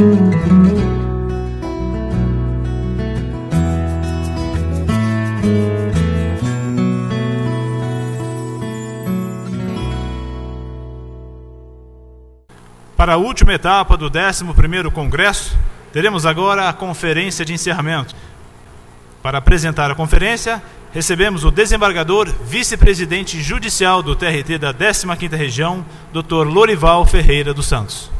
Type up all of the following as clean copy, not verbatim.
Para a última etapa do 11º Congresso, teremos agora a conferência de encerramento. Para apresentar a conferência, recebemos o desembargador, vice-presidente judicial do TRT da 15ª Região, Dr. Lorival Ferreira dos Santos.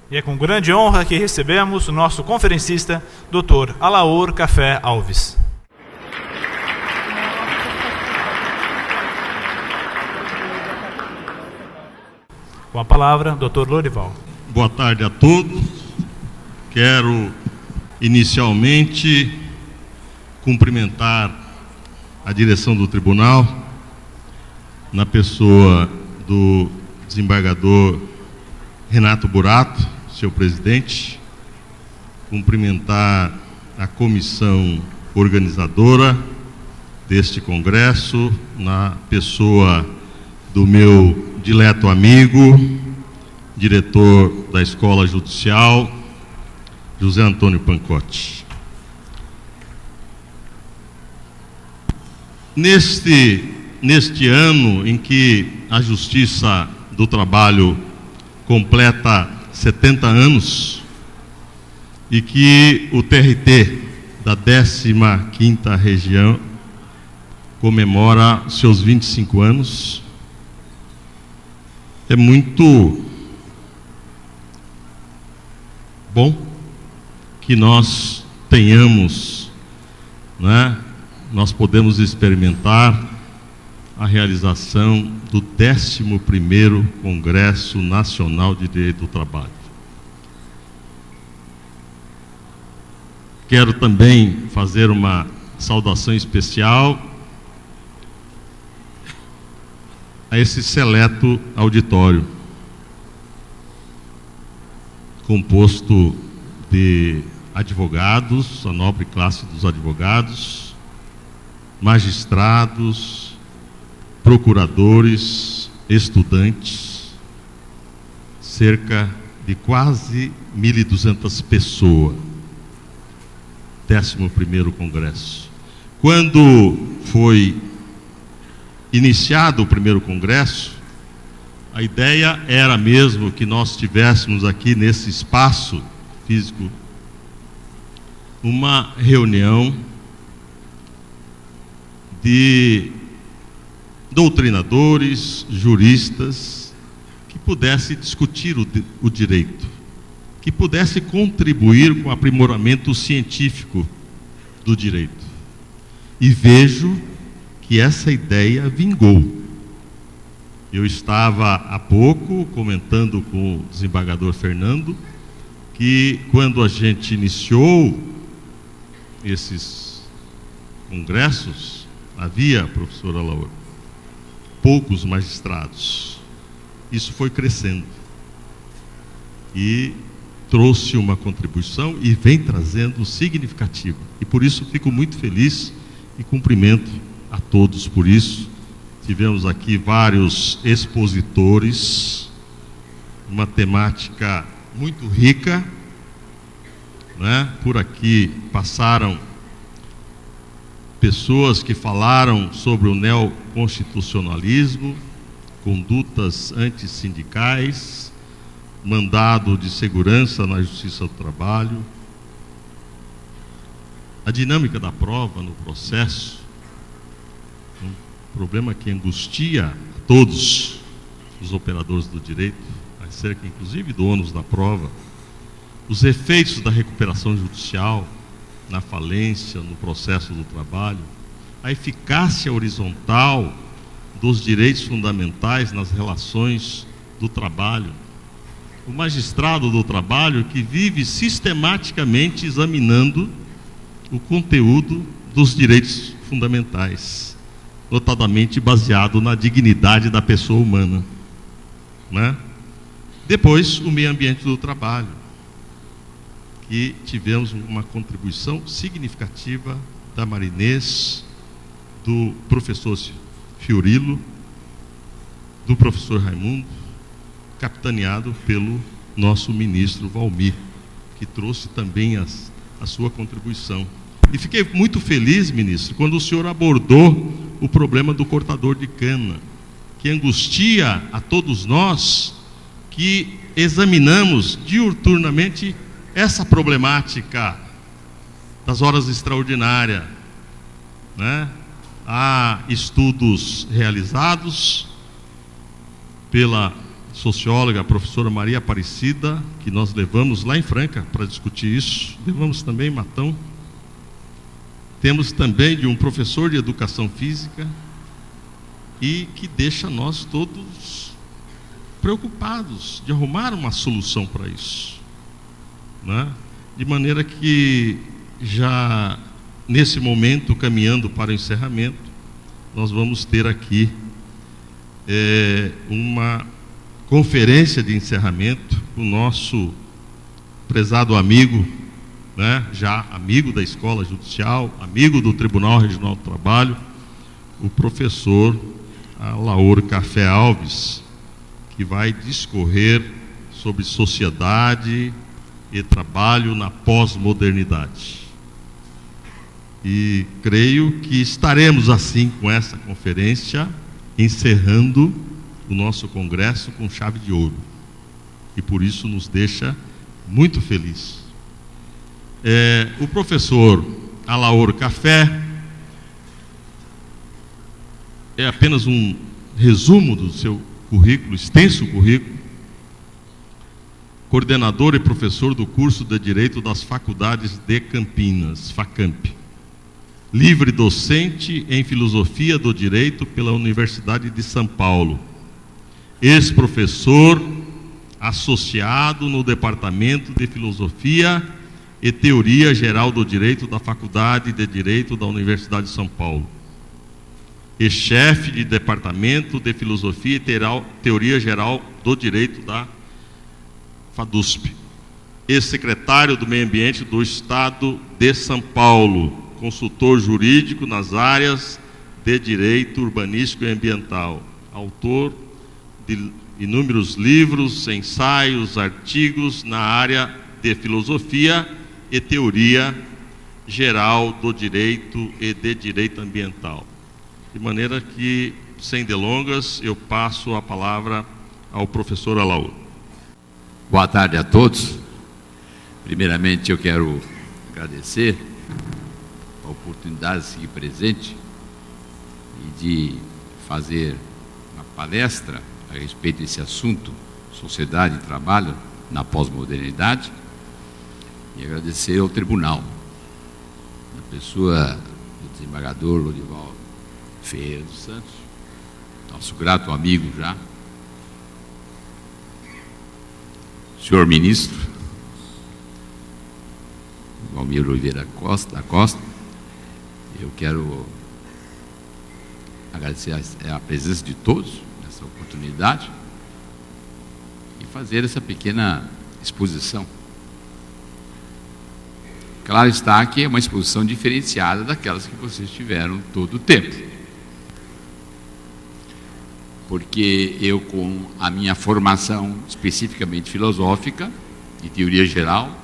E é com grande honra que recebemos o nosso conferencista, Dr. Alaor Café Alves. Com a palavra, Dr. Lorival. Boa tarde a todos. Quero inicialmente cumprimentar a direção do tribunal, na pessoa do desembargador Renato Burato, seu presidente, cumprimentar a comissão organizadora deste congresso, na pessoa do meu dileto amigo, diretor da Escola Judicial, José Antônio Pancotti. Neste ano em que a Justiça do Trabalho completa 70 anos e que o TRT da 15ª Região comemora seus 25 anos, é muito bom que nós tenhamos, nós podemos experimentar a realização do 11º Congresso Nacional de Direito do Trabalho. Quero também fazer uma saudação especial a esse seleto auditório, composto de advogados, a nobre classe dos advogados, magistrados, procuradores, estudantes, cerca de quase 1.200 pessoas. 11º Congresso. Quando foi iniciado o primeiro congresso, a ideia era mesmo que nós tivéssemos aqui nesse espaço físico uma reunião de doutrinadores, juristas, que pudesse discutir o direito, que pudesse contribuir com o aprimoramento científico do direito. E vejo que essa ideia vingou. Eu estava há pouco comentando com o desembargador Fernando que quando a gente iniciou esses congressos, havia, professor Alaor, poucos magistrados. Isso foi crescendo e trouxe uma contribuição e vem trazendo significativo. E por isso fico muito feliz e cumprimento a todos por isso. Tivemos aqui vários expositores, uma temática muito rica, Por aqui passaram pessoas que falaram sobre o neoconstitucionalismo, condutas antissindicais, mandado de segurança na Justiça do Trabalho, a dinâmica da prova no processo, um problema que angustia a todos os operadores do direito, acerca inclusive do ônus da prova, os efeitos da recuperação judicial na falência, no processo do trabalho, a eficácia horizontal dos direitos fundamentais nas relações do trabalho, o magistrado do trabalho que vive sistematicamente examinando o conteúdo dos direitos fundamentais, notadamente baseado na dignidade da pessoa humana, Depois, o meio ambiente do trabalho, que tivemos uma contribuição significativa da Marinês, do professor Fiorilo, do professor Raimundo, capitaneado pelo nosso ministro Valmir, que trouxe também a sua contribuição. E fiquei muito feliz, ministro, quando o senhor abordou o problema do cortador de cana, que angustia a todos nós que examinamos diuturnamente essa problemática das horas extraordinárias, né? Há estudos realizados pela socióloga, a professora Maria Aparecida, que nós levamos lá em Franca para discutir isso, levamos também em Matão. Temos também de um professor de educação física, e que deixa nós todos preocupados de arrumar uma solução para isso, né? De maneira que, já nesse momento, caminhando para o encerramento, nós vamos ter aqui uma conferência de encerramento com o nosso prezado amigo, né, já amigo da Escola Judicial, amigo do Tribunal Regional do Trabalho, o professor Alaor Café Alves, que vai discorrer sobre sociedade e trabalho na pós-modernidade. E creio que estaremos assim com essa conferência, encerrando o nosso congresso com chave de ouro. E por isso nos deixa muito feliz. O professor Alaor Café é apenas um resumo do seu currículo, extenso currículo. Coordenador e professor do curso de Direito das Faculdades de Campinas, FACAMP. Livre docente em Filosofia do Direito pela Universidade de São Paulo. Ex-professor associado no Departamento de Filosofia e Teoria Geral do Direito da Faculdade de Direito da Universidade de São Paulo. E chefe de Departamento de Filosofia e Teoria Geral do Direito da FADUSP. Ex-secretário do Meio Ambiente do Estado de São Paulo. Consultor jurídico nas áreas de direito urbanístico e ambiental. Autor de inúmeros livros, ensaios, artigos na área de filosofia e teoria geral do direito e de direito ambiental. De maneira que, sem delongas, eu passo a palavra ao professor Alaor. Boa tarde a todos. Primeiramente, eu quero agradecer a oportunidade de seguir presente e de fazer uma palestra a respeito desse assunto, sociedade e trabalho na pós-modernidade, e agradecer ao tribunal, na pessoa do desembargador Lorival Ferreira dos Santos, nosso grato amigo já, senhor ministro Valmir Oliveira da Costa. Eu quero agradecer a presença de todos nessa oportunidade e fazer essa pequena exposição. Claro está que é uma exposição diferenciada daquelas que vocês tiveram todo o tempo. Porque eu, com a minha formação especificamente filosófica, de teoria geral,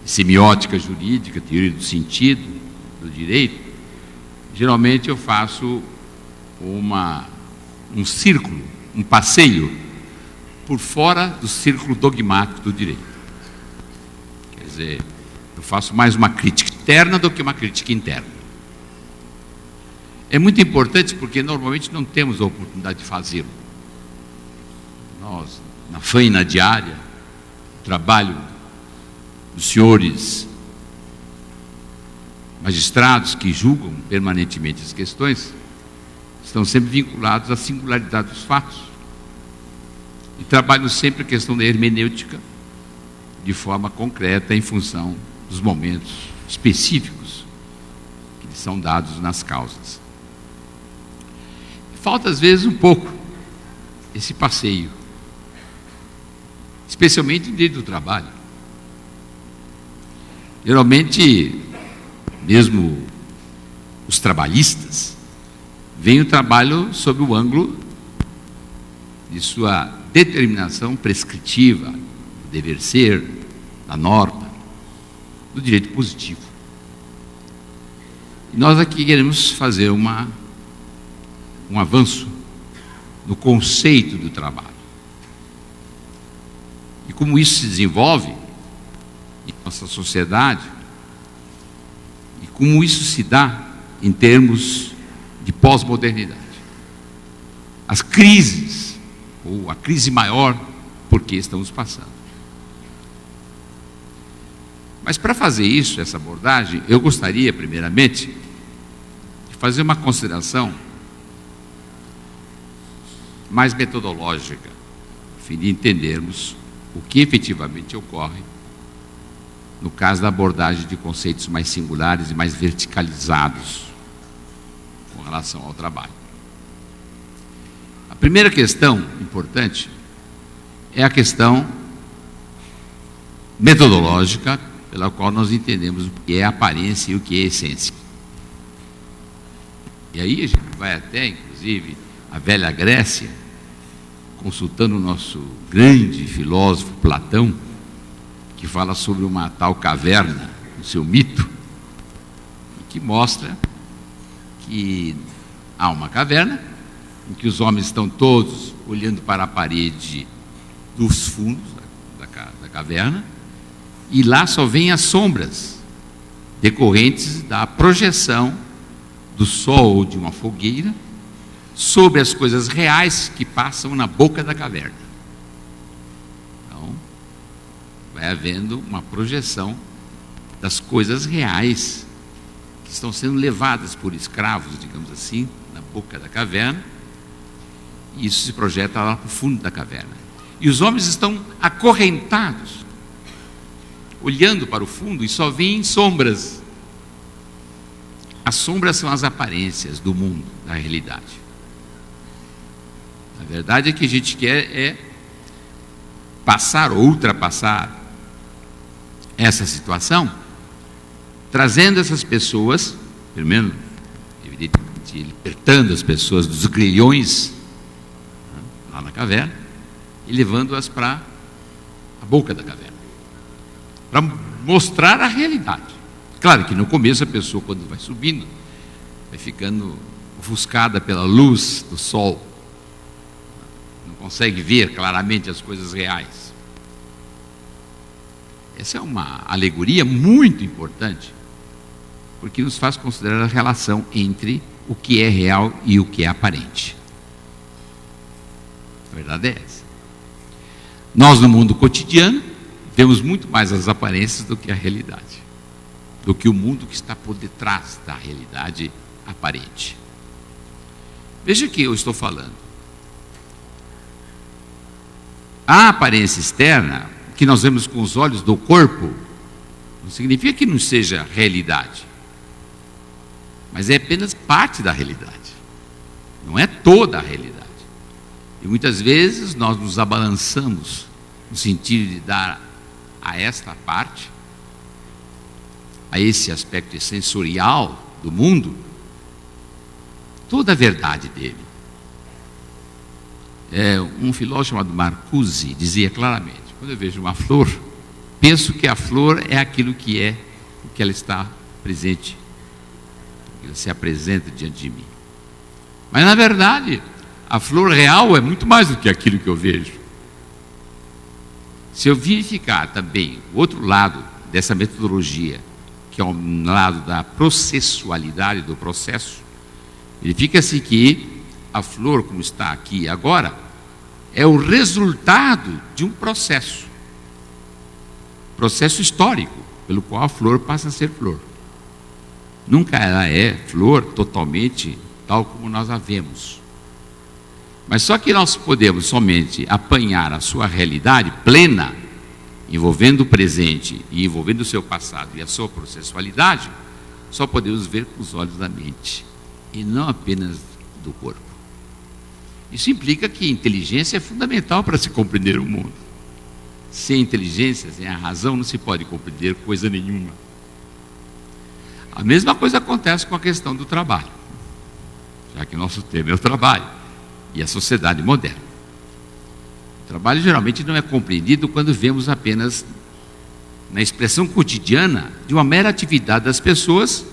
semiótica jurídica, teoria do sentido, do direito, geralmente eu faço um círculo, um passeio por fora do círculo dogmático do direito. Quer dizer, eu faço mais uma crítica externa do que uma crítica interna. É muito importante porque normalmente não temos a oportunidade de fazê-lo. Nós, na faina diária, o trabalho dos senhores magistrados que julgam permanentemente as questões, estão sempre vinculados à singularidade dos fatos. E trabalham sempre a questão da hermenêutica de forma concreta em função dos momentos específicos que lhes são dados nas causas. Falta às vezes um pouco esse passeio, especialmente no direito do trabalho. Geralmente, mesmo os trabalhistas, vem o trabalho sob o ângulo de sua determinação prescritiva, do dever ser, da norma, do direito positivo. E nós aqui queremos fazer um avanço no conceito do trabalho. E como isso se desenvolve em nossa sociedade, e como isso se dá em termos de pós-modernidade. As crises, ou a crise maior, por que estamos passando. Mas para fazer isso, essa abordagem, eu gostaria, primeiramente, de fazer uma consideração mais metodológica, a fim de entendermos o que efetivamente ocorre no caso da abordagem de conceitos mais singulares e mais verticalizados com relação ao trabalho. A primeira questão importante é a questão metodológica, pela qual nós entendemos o que é aparência e o que é essência. E aí a gente vai até, inclusive, a velha Grécia, consultando o nosso grande filósofo Platão, que fala sobre uma tal caverna, o seu mito, que mostra que há uma caverna em que os homens estão todos olhando para a parede dos fundos da caverna, e lá só vêm as sombras decorrentes da projeção do sol ou de uma fogueira sobre as coisas reais que passam na boca da caverna. Então, vai havendo uma projeção das coisas reais que estão sendo levadas por escravos, digamos assim, na boca da caverna, e isso se projeta lá para o fundo da caverna. E os homens estão acorrentados, olhando para o fundo, e só veem sombras. As sombras são as aparências do mundo, da realidade. A verdade é que a gente quer passar ou ultrapassar essa situação, trazendo essas pessoas, primeiro, evidentemente, libertando as pessoas dos grilhões lá na caverna e levando-as para a boca da caverna, para mostrar a realidade. Claro que no começo a pessoa, quando vai subindo, vai ficando ofuscada pela luz do sol, não consegue ver claramente as coisas reais. Essa é uma alegoria muito importante, porque nos faz considerar a relação entre o que é real e o que é aparente. A verdade é essa. Nós, no mundo cotidiano, vemos muito mais as aparências do que a realidade, do que o mundo que está por detrás da realidade aparente. Veja que eu estou falando. A aparência externa, que nós vemos com os olhos do corpo, não significa que não seja realidade, mas é apenas parte da realidade, não é toda a realidade. E muitas vezes nós nos abalançamos no sentido de dar a esta parte, a esse aspecto sensorial do mundo, toda a verdade dele. Um filósofo chamado Marcuse dizia claramente: quando eu vejo uma flor, penso que a flor é aquilo que é, o que ela está presente, que ela se apresenta diante de mim. Mas na verdade, a flor real é muito mais do que aquilo que eu vejo. Se eu verificar também o outro lado dessa metodologia, que é o lado da processualidade do processo, verifica-se que a flor, como está aqui agora, é o resultado de um processo histórico, pelo qual a flor passa a ser flor. Nunca ela é flor totalmente tal como nós a vemos. Mas só que nós podemos somente apanhar a sua realidade plena, envolvendo o presente e envolvendo o seu passado e a sua processualidade, só podemos ver com os olhos da mente e não apenas do corpo. Isso implica que inteligência é fundamental para se compreender o mundo. Sem inteligência, sem a razão, não se pode compreender coisa nenhuma. A mesma coisa acontece com a questão do trabalho, já que o nosso tema é o trabalho e a sociedade moderna. O trabalho geralmente não é compreendido quando vemos apenas na expressão cotidiana de uma mera atividade das pessoas,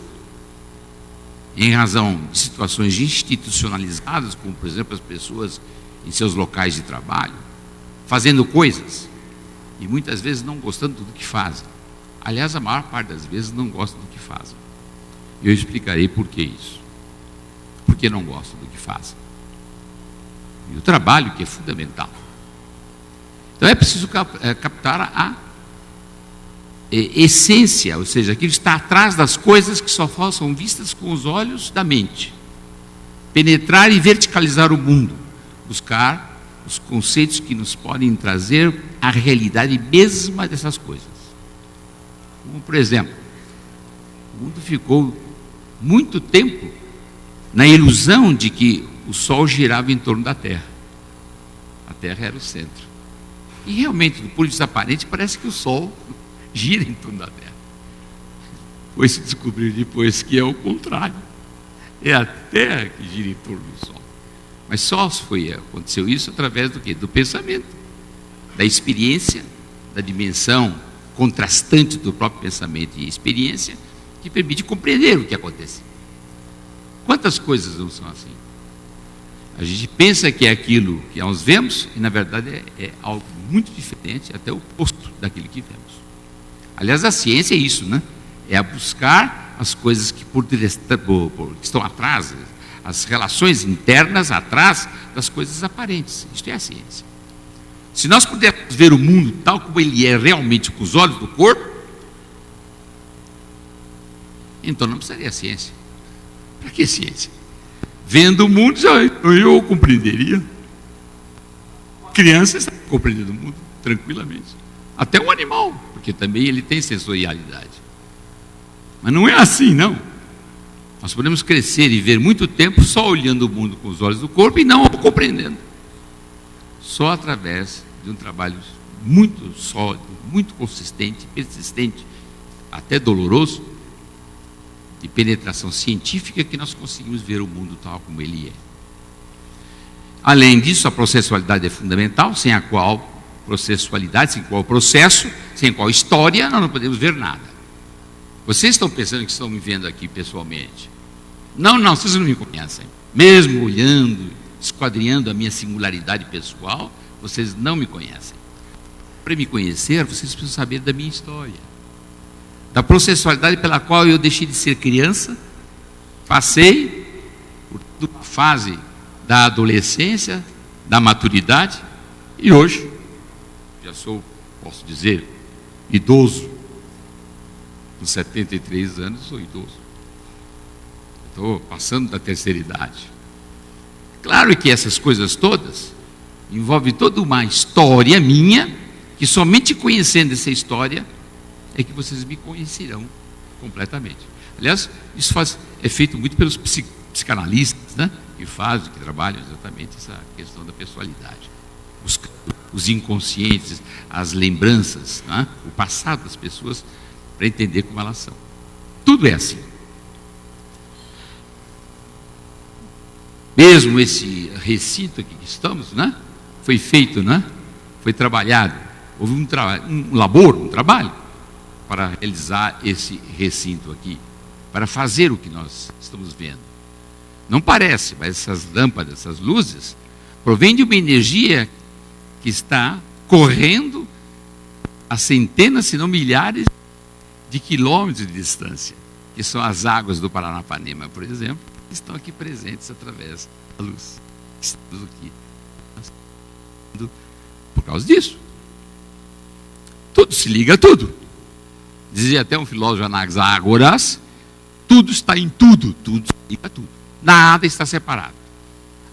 em razão de situações institucionalizadas, como, por exemplo, as pessoas em seus locais de trabalho, fazendo coisas, e muitas vezes não gostando do que fazem. Aliás, a maior parte das vezes não gostam do que fazem. Eu explicarei por que isso. Por que não gostam do que fazem. E o trabalho, que é fundamental. Então é preciso captar a essência, ou seja, aquilo que está atrás das coisas que só são vistas com os olhos da mente. Penetrar e verticalizar o mundo. Buscar os conceitos que nos podem trazer a realidade mesma dessas coisas. Como, por exemplo, o mundo ficou muito tempo na ilusão de que o Sol girava em torno da Terra. A Terra era o centro. E realmente, do ponto de vista aparente, parece que o Sol gira em torno da Terra. Foi se descobrir depois que é o contrário. É a Terra que gira em torno do Sol. Mas só aconteceu isso através do quê? Do pensamento, da experiência, da dimensão contrastante do próprio pensamento e experiência, que permite compreender o que acontece. Quantas coisas não são assim? A gente pensa que é aquilo que nós vemos, e na verdade é algo muito diferente, até o oposto daquilo que vemos. Aliás, a ciência é isso, né? É a buscar as coisas que que estão atrás, as relações internas atrás das coisas aparentes. Isto é a ciência. Se nós pudermos ver o mundo tal como ele é realmente com os olhos do corpo, então não precisaria ciência. Para que ciência? Vendo o mundo, eu compreenderia. Criança está compreendendo o mundo tranquilamente. Até um animal, porque também ele tem sensorialidade. Mas não é assim, não. Nós podemos crescer e ver muito tempo só olhando o mundo com os olhos do corpo e não o compreendendo. Só através de um trabalho muito sólido, muito consistente, persistente, até doloroso, de penetração científica, que nós conseguimos ver o mundo tal como ele é. Além disso, a processualidade é fundamental, sem a qual processualidade, sem qual processo, sem qual história, nós não podemos ver nada. Vocês estão pensando que estão me vendo aqui pessoalmente? Não, vocês não me conhecem. Mesmo olhando, esquadrinhando a minha singularidade pessoal, vocês não me conhecem. Para me conhecer, vocês precisam saber da minha história, da processualidade pela qual eu deixei de ser criança, passei por toda uma fase da adolescência, da maturidade, e hoje já sou, posso dizer, idoso. Com 73 anos sou idoso. Estou passando da terceira idade. Claro que essas coisas todas envolvem toda uma história minha, que somente conhecendo essa história é que vocês me conhecerão completamente. Aliás, isso é feito muito pelos psicanalistas, né? Que trabalham exatamente essa questão da pessoalidade. Os inconscientes, as lembranças, né? O passado das pessoas, para entender como elas são. Tudo é assim. Mesmo esse recinto aqui que estamos, né? Foi feito, né? Foi trabalhado. Houve um trabalho para realizar esse recinto aqui, para fazer o que nós estamos vendo. Não parece, mas essas lâmpadas, essas luzes, provêm de uma energia que está correndo a centenas, se não milhares, de quilômetros de distância, que são as águas do Paranapanema, por exemplo, que estão aqui presentes através da luz. Estamos aqui por causa disso. Tudo se liga a tudo. Dizia até um filósofo Anaxágoras, tudo está em tudo, tudo se liga a tudo. Nada está separado.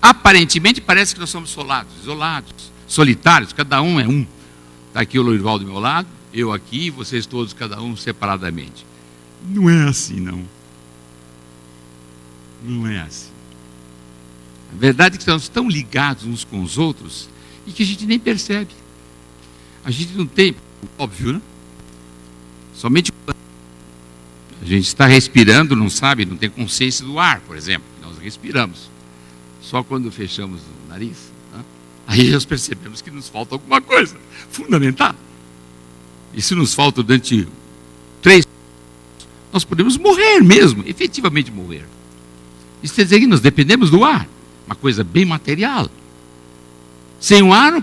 Aparentemente parece que nós somos isolados, solitários, cada um é um. Está aqui o Lourival do meu lado, eu aqui, vocês todos, cada um separadamente. Não é assim, não. Não é assim. A verdade é que nós estamos ligados uns com os outros e que a gente nem percebe. A gente não tem, óbvio, né? Somente a gente está respirando, não sabe, não tem consciência do ar, por exemplo. Nós respiramos. Só quando fechamos o nariz, né? Aí nós percebemos que nos falta alguma coisa fundamental. E se nos falta durante 3, nós podemos morrer mesmo, efetivamente morrer. Isso quer dizer que nós dependemos do ar, uma coisa bem material. Sem o ar, não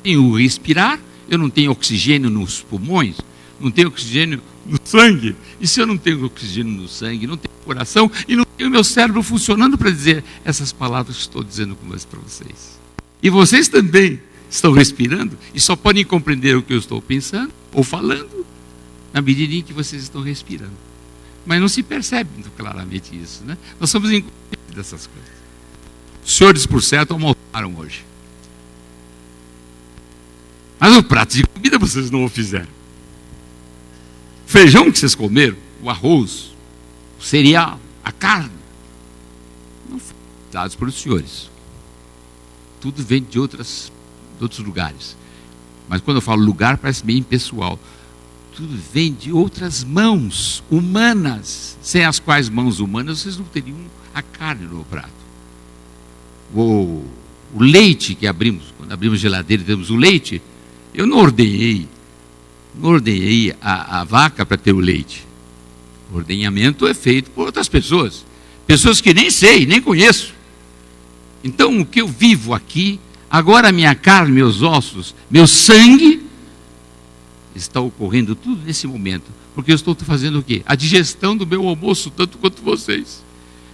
tenho respirar, eu não tenho oxigênio nos pulmões, não tenho oxigênio no sangue. E se eu não tenho oxigênio no sangue, não tenho coração e não tenho meu cérebro funcionando para dizer essas palavras que estou dizendo para vocês. E vocês também estão respirando e só podem compreender o que eu estou pensando ou falando na medida em que vocês estão respirando. Mas não se percebe muito claramente isso, né? Nós somos inconscientes dessas coisas. Os senhores, por certo, almoçaram hoje. Mas o prato de comida vocês não o fizeram. O feijão que vocês comeram, o arroz, o cereal, a carne, não foram dados pelos senhores. Tudo vem de outros lugares. Mas quando eu falo lugar, parece meio impessoal. Tudo vem de outras mãos humanas, sem as quais mãos humanas vocês não teriam a carne no prato. O leite que abrimos, quando abrimos a geladeira e temos o leite, eu não ordenhei a vaca para ter o leite. O ordenhamento é feito por outras pessoas. Pessoas que nem sei, nem conheço. Então o que eu vivo aqui, agora a minha carne, meus ossos, meu sangue, está ocorrendo tudo nesse momento. Porque eu estou fazendo o quê? A digestão do meu almoço, tanto quanto vocês.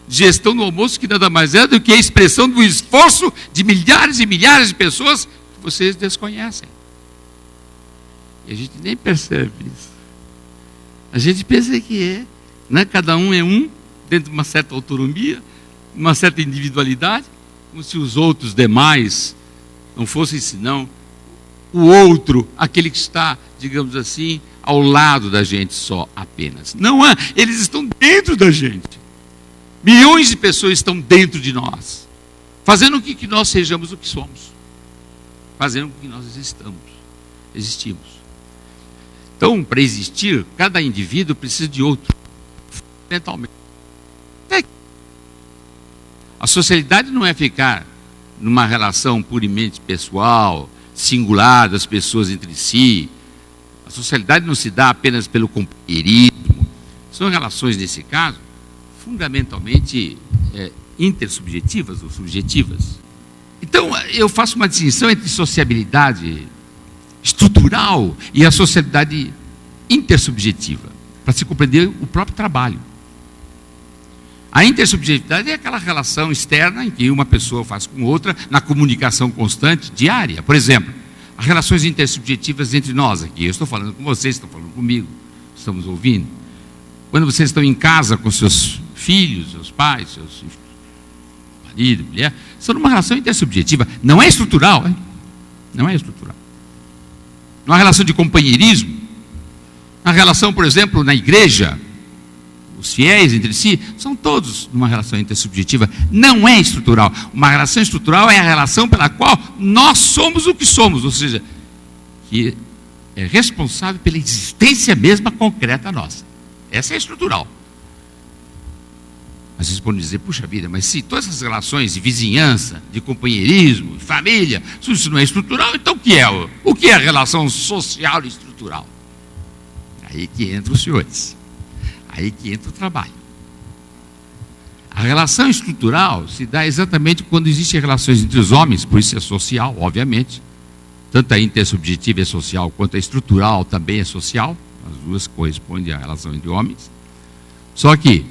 Digestão do almoço que nada mais é do que a expressão do esforço de milhares e milhares de pessoas que vocês desconhecem. E a gente nem percebe isso. A gente pensa que é, né? Cada um é um, dentro de uma certa autonomia, uma certa individualidade, como se os outros demais não fossem senão o outro, aquele que está, digamos assim, ao lado da gente só apenas. Não é, eles estão dentro da gente. Milhões de pessoas estão dentro de nós, fazendo com que nós sejamos o que somos, fazendo com que nós existimos. Então, para existir, cada indivíduo precisa de outro, fundamentalmente. A socialidade não é ficar numa relação puramente pessoal, singular das pessoas entre si. A socialidade não se dá apenas pelo companheirismo. São relações, nesse caso, fundamentalmente intersubjetivas ou subjetivas. Então, eu faço uma distinção entre sociabilidade estrutural e a socialidade intersubjetiva, para se compreender o próprio trabalho. A intersubjetividade é aquela relação externa em que uma pessoa faz com outra na comunicação constante, diária. Por exemplo, as relações intersubjetivas entre nós aqui. Eu estou falando com vocês, estão falando comigo, estamos ouvindo. Quando vocês estão em casa com seus filhos, seus pais, seus marido, mulher, são numa relação intersubjetiva. Não é estrutural, hein? Não é estrutural. Numa relação de companheirismo, na relação, por exemplo, na igreja, os fiéis entre si, são todos numa relação intersubjetiva. Não é estrutural. Uma relação estrutural é a relação pela qual nós somos o que somos, ou seja, que é responsável pela existência mesma concreta nossa. Essa é estrutural. Mas vocês podem dizer, puxa vida, mas se todas essas relações de vizinhança, de companheirismo, de família, isso não é estrutural, então o que é? O que é a relação social e estrutural? Aí que entram os senhores. Aí que entra o trabalho. A relação estrutural se dá exatamente quando existem relações entre os homens, por isso é social, obviamente. Tanto a intersubjetiva é social, quanto a estrutural também é social. As duas correspondem à relação entre homens. Só que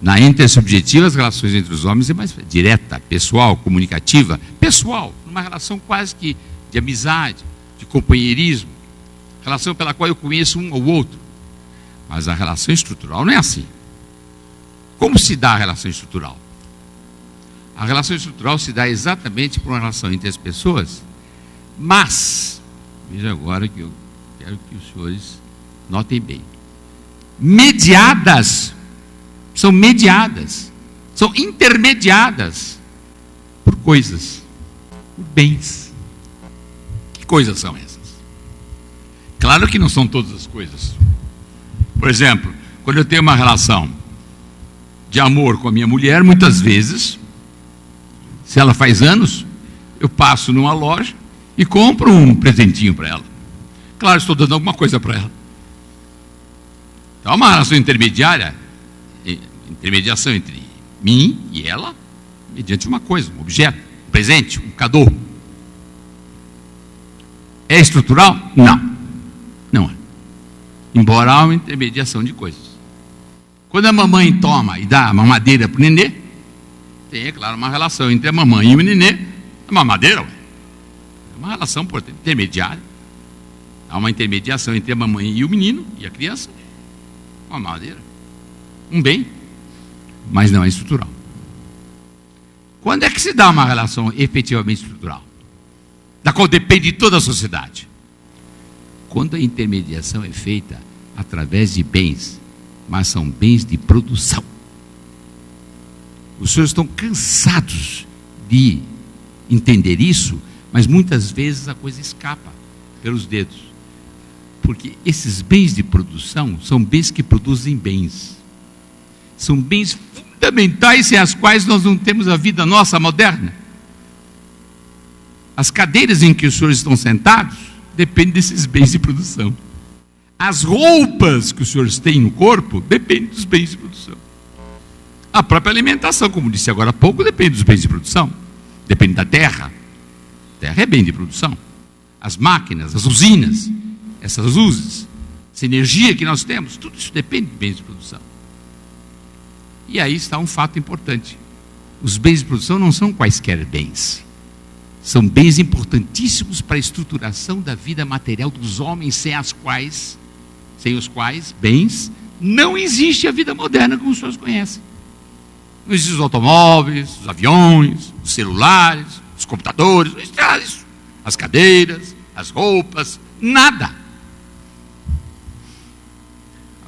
na intersubjetiva, as relações entre os homens é mais direta, pessoal, comunicativa. Pessoal, uma relação quase que de amizade, de companheirismo, relação pela qual eu conheço um ou outro. Mas a relação estrutural não é assim. Como se dá a relação estrutural? A relação estrutural se dá exatamente por uma relação entre as pessoas, mas, veja agora que eu quero que os senhores notem bem, são intermediadas por coisas, por bens. Que coisas são essas? Claro que não são todas as coisas. Por exemplo, quando eu tenho uma relação de amor com a minha mulher, muitas vezes, se ela faz anos, eu passo numa loja e compro um presentinho para ela. Claro, estou dando alguma coisa para ela. Então, é uma relação intermediária, intermediação entre mim e ela, mediante uma coisa, um objeto, um presente, um cadeau. É estrutural? Não. Não é. Embora há uma intermediação de coisas. Quando a mamãe toma e dá a mamadeira para o nenê, tem, é claro, uma relação entre a mamãe e o nenê. A mamadeira, é uma relação, portanto, intermediária. Há uma intermediação entre a mamãe e o menino e a criança. Uma mamadeira. Um bem. Mas não é estrutural. Quando é que se dá uma relação efetivamente estrutural? Da qual depende toda a sociedade? Quando a intermediação é feita através de bens, mas são bens de produção. Os senhores estão cansados de entender isso, mas muitas vezes a coisa escapa pelos dedos. Porque esses bens de produção são bens que produzem bens. São bens fundamentais sem as quais nós não temos a vida nossa moderna. As cadeiras em que os senhores estão sentados dependem desses bens de produção. As roupas que os senhores têm no corpo dependem dos bens de produção. A própria alimentação, como disse agora há pouco, depende dos bens de produção. Depende da terra. A terra é bem de produção. As máquinas, as usinas, essas luzes, essa energia que nós temos, tudo isso depende de bens de produção. E aí está um fato importante. Os bens de produção não são quaisquer bens. São bens importantíssimos para a estruturação da vida material dos homens, sem os quais bens não existe a vida moderna como os senhores conhecem. Não existem os automóveis, os aviões, os celulares, os computadores, não existe nada disso. As cadeiras, as roupas, nada.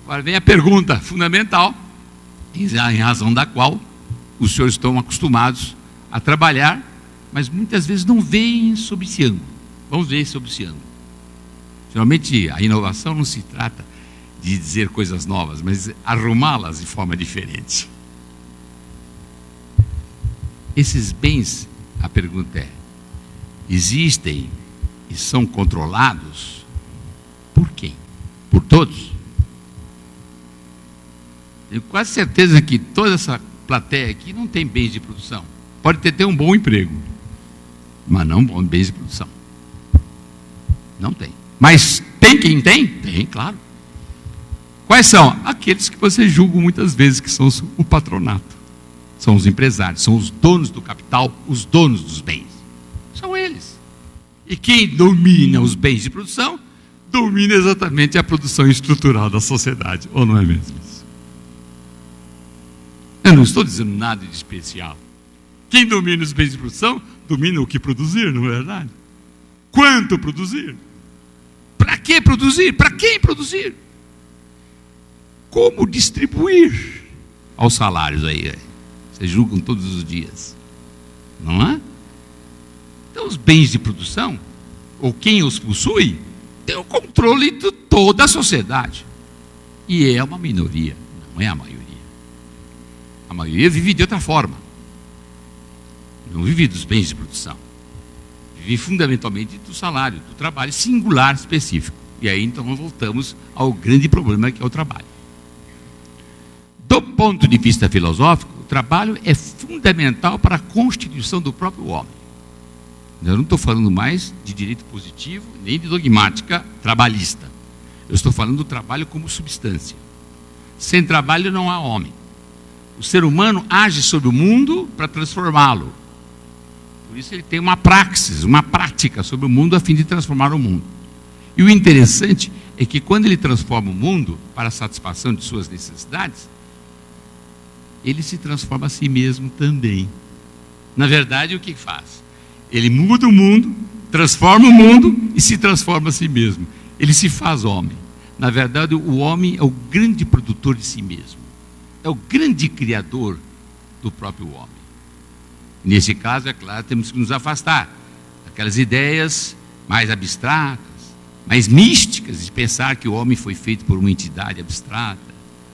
Agora vem a pergunta fundamental, em razão da qual os senhores estão acostumados a trabalhar, mas muitas vezes não veem sob esse ângulo. Vamos ver sob esse ângulo. Geralmente a inovação não se trata de dizer coisas novas, mas arrumá-las de forma diferente. Esses bens, a pergunta é, existem e são controlados por quem? Por todos? Tenho quase certeza que toda essa plateia aqui não tem bens de produção. Pode ter um bom emprego, mas não bens de produção. Não tem. Mas tem quem tem? Tem, claro. Quais são? Aqueles que você julga muitas vezes que são o patronato. São os empresários, são os donos do capital, os donos dos bens. São eles. E quem domina os bens de produção, domina exatamente a produção estrutural da sociedade. Ou não é mesmo isso? Eu não estou dizendo nada de especial. Quem domina os bens de produção, domina o que produzir, não é verdade? Quanto produzir? Para que produzir? Para quem produzir? Como distribuir aos salários aí? Vocês julgam todos os dias, não é? Então os bens de produção, ou quem os possui, tem o controle de toda a sociedade. E é uma minoria, não é a maioria. A maioria vive de outra forma. Não vive dos bens de produção. Vive fundamentalmente do salário, do trabalho singular, específico. E aí então nós voltamos ao grande problema que é o trabalho. Do ponto de vista filosófico, o trabalho é fundamental para a constituição do próprio homem. Eu não estou falando mais de direito positivo, nem de dogmática trabalhista. Eu estou falando do trabalho como substância. Sem trabalho não há homem. O ser humano age sobre o mundo para transformá-lo. Por isso ele tem uma praxis, uma prática sobre o mundo a fim de transformar o mundo. E o interessante é que quando ele transforma o mundo para a satisfação de suas necessidades, ele se transforma a si mesmo também. Na verdade, o que faz? Ele muda o mundo, transforma o mundo e se transforma a si mesmo. Ele se faz homem. Na verdade, o homem é o grande produtor de si mesmo. É o grande criador do próprio homem. Nesse caso, é claro, temos que nos afastar daquelas ideias mais abstratas, mais místicas, de pensar que o homem foi feito por uma entidade abstrata,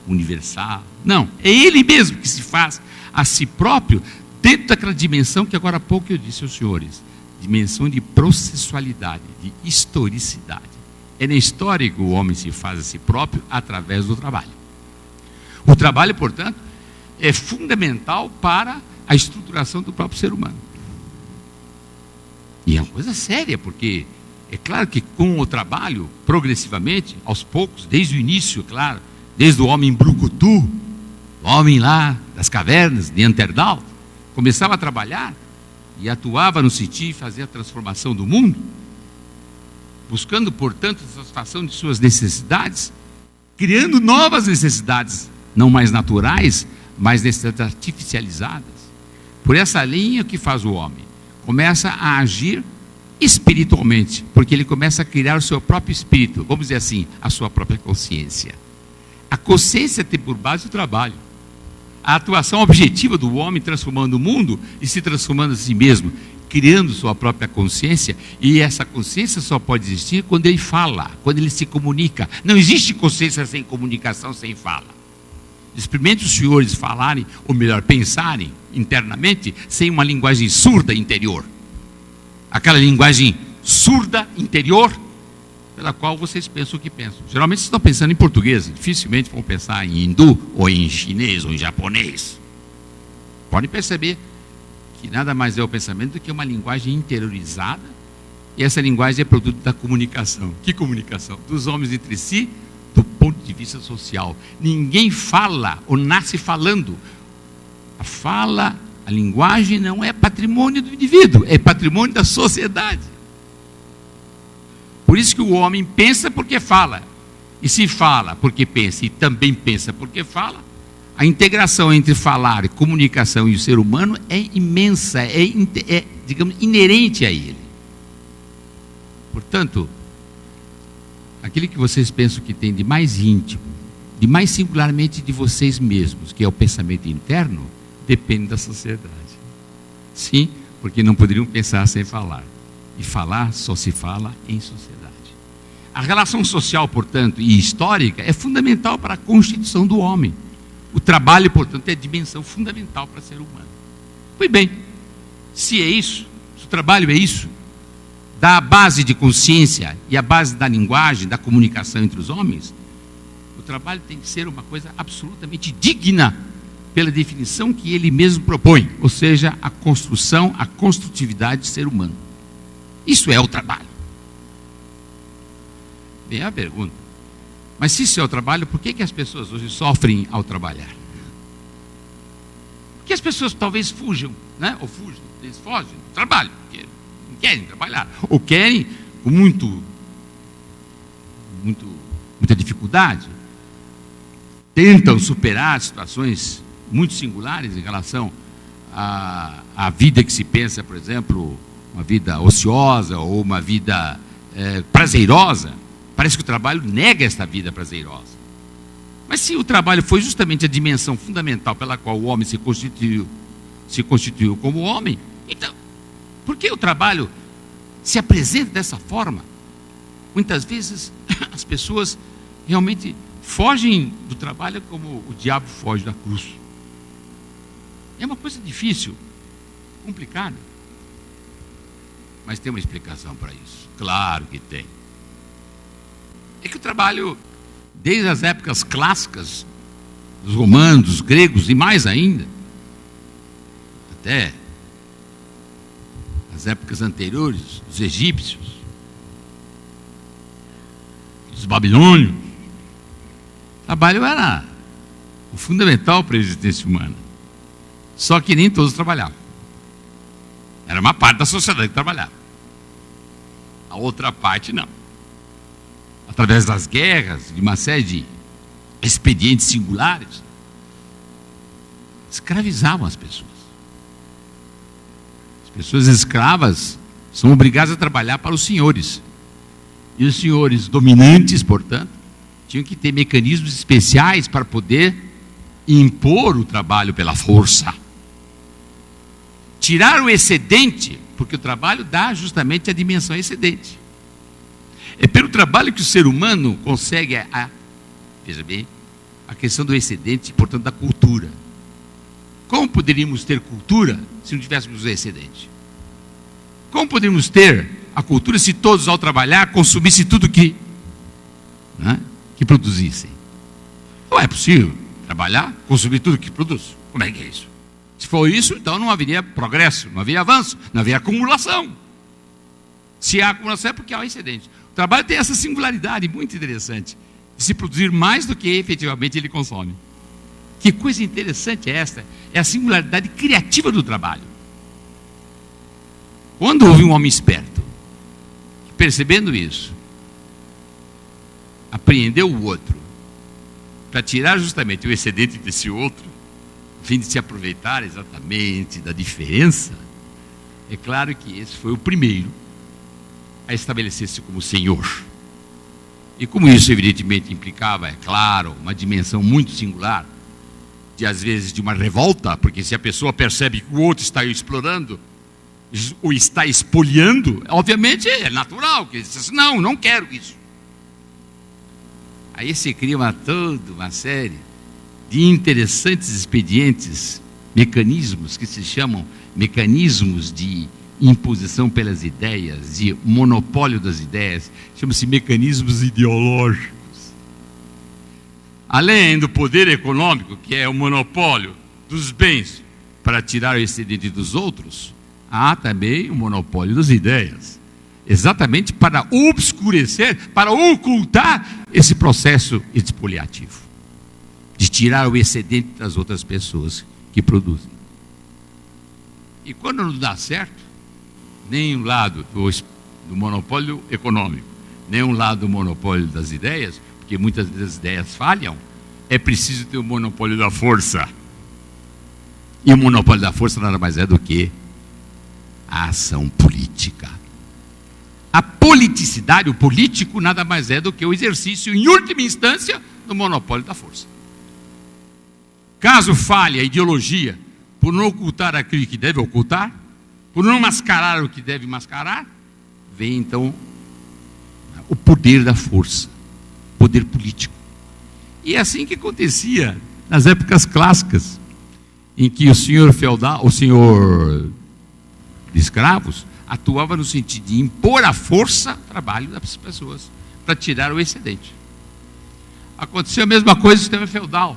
universal. Não, é ele mesmo que se faz a si próprio dentro daquela dimensão que agora há pouco eu disse aos senhores, dimensão de processualidade, de historicidade. É na história que o homem se faz a si próprio através do trabalho. O trabalho, portanto, é fundamental para a estruturação do próprio ser humano. E é uma coisa séria, porque é claro que com o trabalho, progressivamente, aos poucos, desde o início, claro, desde o homem brucutu, o homem lá das cavernas, de Neandertal, começava a trabalhar e atuava no sentido de fazer a transformação do mundo, buscando, portanto, a satisfação de suas necessidades, criando novas necessidades, não mais naturais, mas necessidades artificializadas. Por essa linha que faz o homem, começa a agir espiritualmente, porque ele começa a criar o seu próprio espírito, vamos dizer assim, a sua própria consciência. A consciência tem por base o trabalho. A atuação objetiva do homem transformando o mundo e se transformando a si mesmo, criando sua própria consciência, e essa consciência só pode existir quando ele fala, quando ele se comunica. Não existe consciência sem comunicação, sem fala. Experimente os senhores falarem, ou melhor, pensarem internamente, sem uma linguagem surda interior. Aquela linguagem surda interior, pela qual vocês pensam o que pensam. Geralmente vocês estão pensando em português, dificilmente vão pensar em hindu, ou em chinês, ou em japonês. Podem perceber que nada mais é o pensamento do que uma linguagem interiorizada, e essa linguagem é produto da comunicação. Que comunicação? Dos homens entre si, do ponto de vista social. Ninguém fala ou nasce falando. A fala, a linguagem não é patrimônio do indivíduo, é patrimônio da sociedade. Por isso que o homem pensa porque fala. E se fala porque pensa e também pensa porque fala, a integração entre falar, comunicação e o ser humano é imensa, digamos, inerente a ele. Portanto, aquilo que vocês pensam que tem de mais íntimo, de mais singularmente de vocês mesmos, que é o pensamento interno, depende da sociedade. Sim, porque não poderiam pensar sem falar. E falar só se fala em sociedade. A relação social, portanto, e histórica é fundamental para a constituição do homem. O trabalho, portanto, é a dimensão fundamental para o ser humano. Pois bem, se é isso, se o trabalho é isso, dá a base de consciência e a base da linguagem, da comunicação entre os homens, o trabalho tem que ser uma coisa absolutamente digna pela definição que ele mesmo propõe, ou seja, a construção, a construtividade do ser humano. Isso é o trabalho. Vem a pergunta, mas se isso é o trabalho, por que as pessoas hoje sofrem ao trabalhar? Porque as pessoas talvez fujam, né? Ou fujam, eles fogem do trabalho, porque não querem trabalhar, ou querem com muita dificuldade, tentam superar situações muito singulares em relação à vida que se pensa, por exemplo, uma vida ociosa ou uma vida prazerosa. Parece que o trabalho nega esta vida prazerosa. Mas se o trabalho foi justamente a dimensão fundamental pela qual o homem se constituiu como homem, então, por que o trabalho se apresenta dessa forma? Muitas vezes as pessoas realmente fogem do trabalho como o diabo foge da cruz. É uma coisa difícil, complicada. Mas tem uma explicação para isso. Claro que tem. É que o trabalho, desde as épocas clássicas, dos romanos, dos gregos e mais ainda, até as épocas anteriores, os egípcios, os babilônios, o trabalho era o fundamental para a existência humana. Só que nem todos trabalhavam. Era uma parte da sociedade que trabalhava. A outra parte não. Através das guerras, de uma série de expedientes singulares, escravizavam as pessoas. As pessoas escravas são obrigadas a trabalhar para os senhores. E os senhores dominantes, portanto, tinham que ter mecanismos especiais para poder impor o trabalho pela força. Tirar o excedente, porque o trabalho dá justamente a dimensão excedente. É pelo trabalho que o ser humano consegue, veja bem, a questão do excedente, portanto, da cultura. Como poderíamos ter cultura se não tivéssemos o excedente? Como poderíamos ter a cultura se todos, ao trabalhar, consumissem tudo que produzissem? Não é possível trabalhar, consumir tudo que produz. Como é que é isso? Se for isso, então não haveria progresso, não haveria avanço, não haveria acumulação. Se há acumulação é porque há um excedente. O trabalho tem essa singularidade muito interessante, de se produzir mais do que efetivamente ele consome. Que coisa interessante é esta? É a singularidade criativa do trabalho. Quando houve um homem esperto, percebendo isso, apreendeu o outro, para tirar justamente o excedente desse outro, a fim de se aproveitar exatamente da diferença, é claro que esse foi o primeiro a estabelecer-se como senhor. E como isso evidentemente implicava, é claro, uma dimensão muito singular, às vezes de uma revolta, porque se a pessoa percebe que o outro está explorando, ou está espoliando, obviamente é natural, que ele diz assim, não quero isso. Aí se cria toda uma série de interessantes expedientes, mecanismos que se chamam mecanismos de imposição pelas ideias, de monopólio das ideias, chama-se mecanismos ideológicos. Além do poder econômico, que é o monopólio dos bens para tirar o excedente dos outros, há também o monopólio das ideias, exatamente para obscurecer, para ocultar esse processo expoliativo, de tirar o excedente das outras pessoas que produzem. E quando não dá certo, nem um lado do monopólio econômico, nem um lado do monopólio das ideias, porque muitas das ideias falham, é preciso ter o monopólio da força. E o monopólio da força nada mais é do que a ação política. A politicidade, o político, nada mais é do que o exercício, em última instância, do monopólio da força. Caso falhe a ideologia por não ocultar aquilo que deve ocultar, por não mascarar o que deve mascarar, vem então o poder da força, poder político. E é assim que acontecia nas épocas clássicas, em que o senhor feudal, o senhor de escravos, atuava no sentido de impor à força o trabalho das pessoas, para tirar o excedente. Aconteceu a mesma coisa no sistema feudal.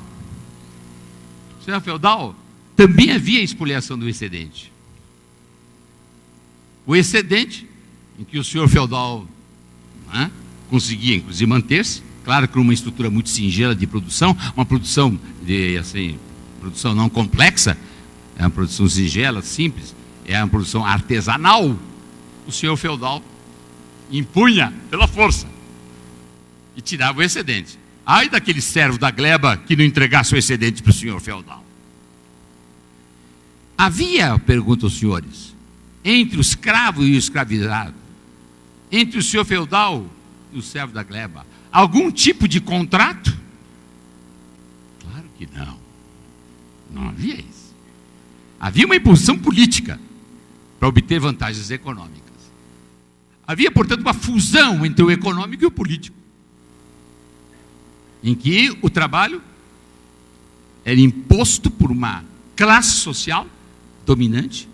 No sistema feudal também havia expoliação do excedente. O excedente, em que o senhor feudal conseguia, inclusive, manter-se, claro que uma estrutura muito singela de produção, uma produção produção não complexa, é uma produção singela, simples, é uma produção artesanal. O senhor feudal impunha pela força e tirava o excedente. Ai daquele servo da gleba que não entregasse o excedente para o senhor feudal. Havia, pergunto aos senhores, entre o escravo e o escravizado, entre o senhor feudal e o servo da gleba, algum tipo de contrato? Claro que não. Não havia isso. Havia uma imposição política para obter vantagens econômicas. Havia, portanto, uma fusão entre o econômico e o político, em que o trabalho era imposto por uma classe social dominante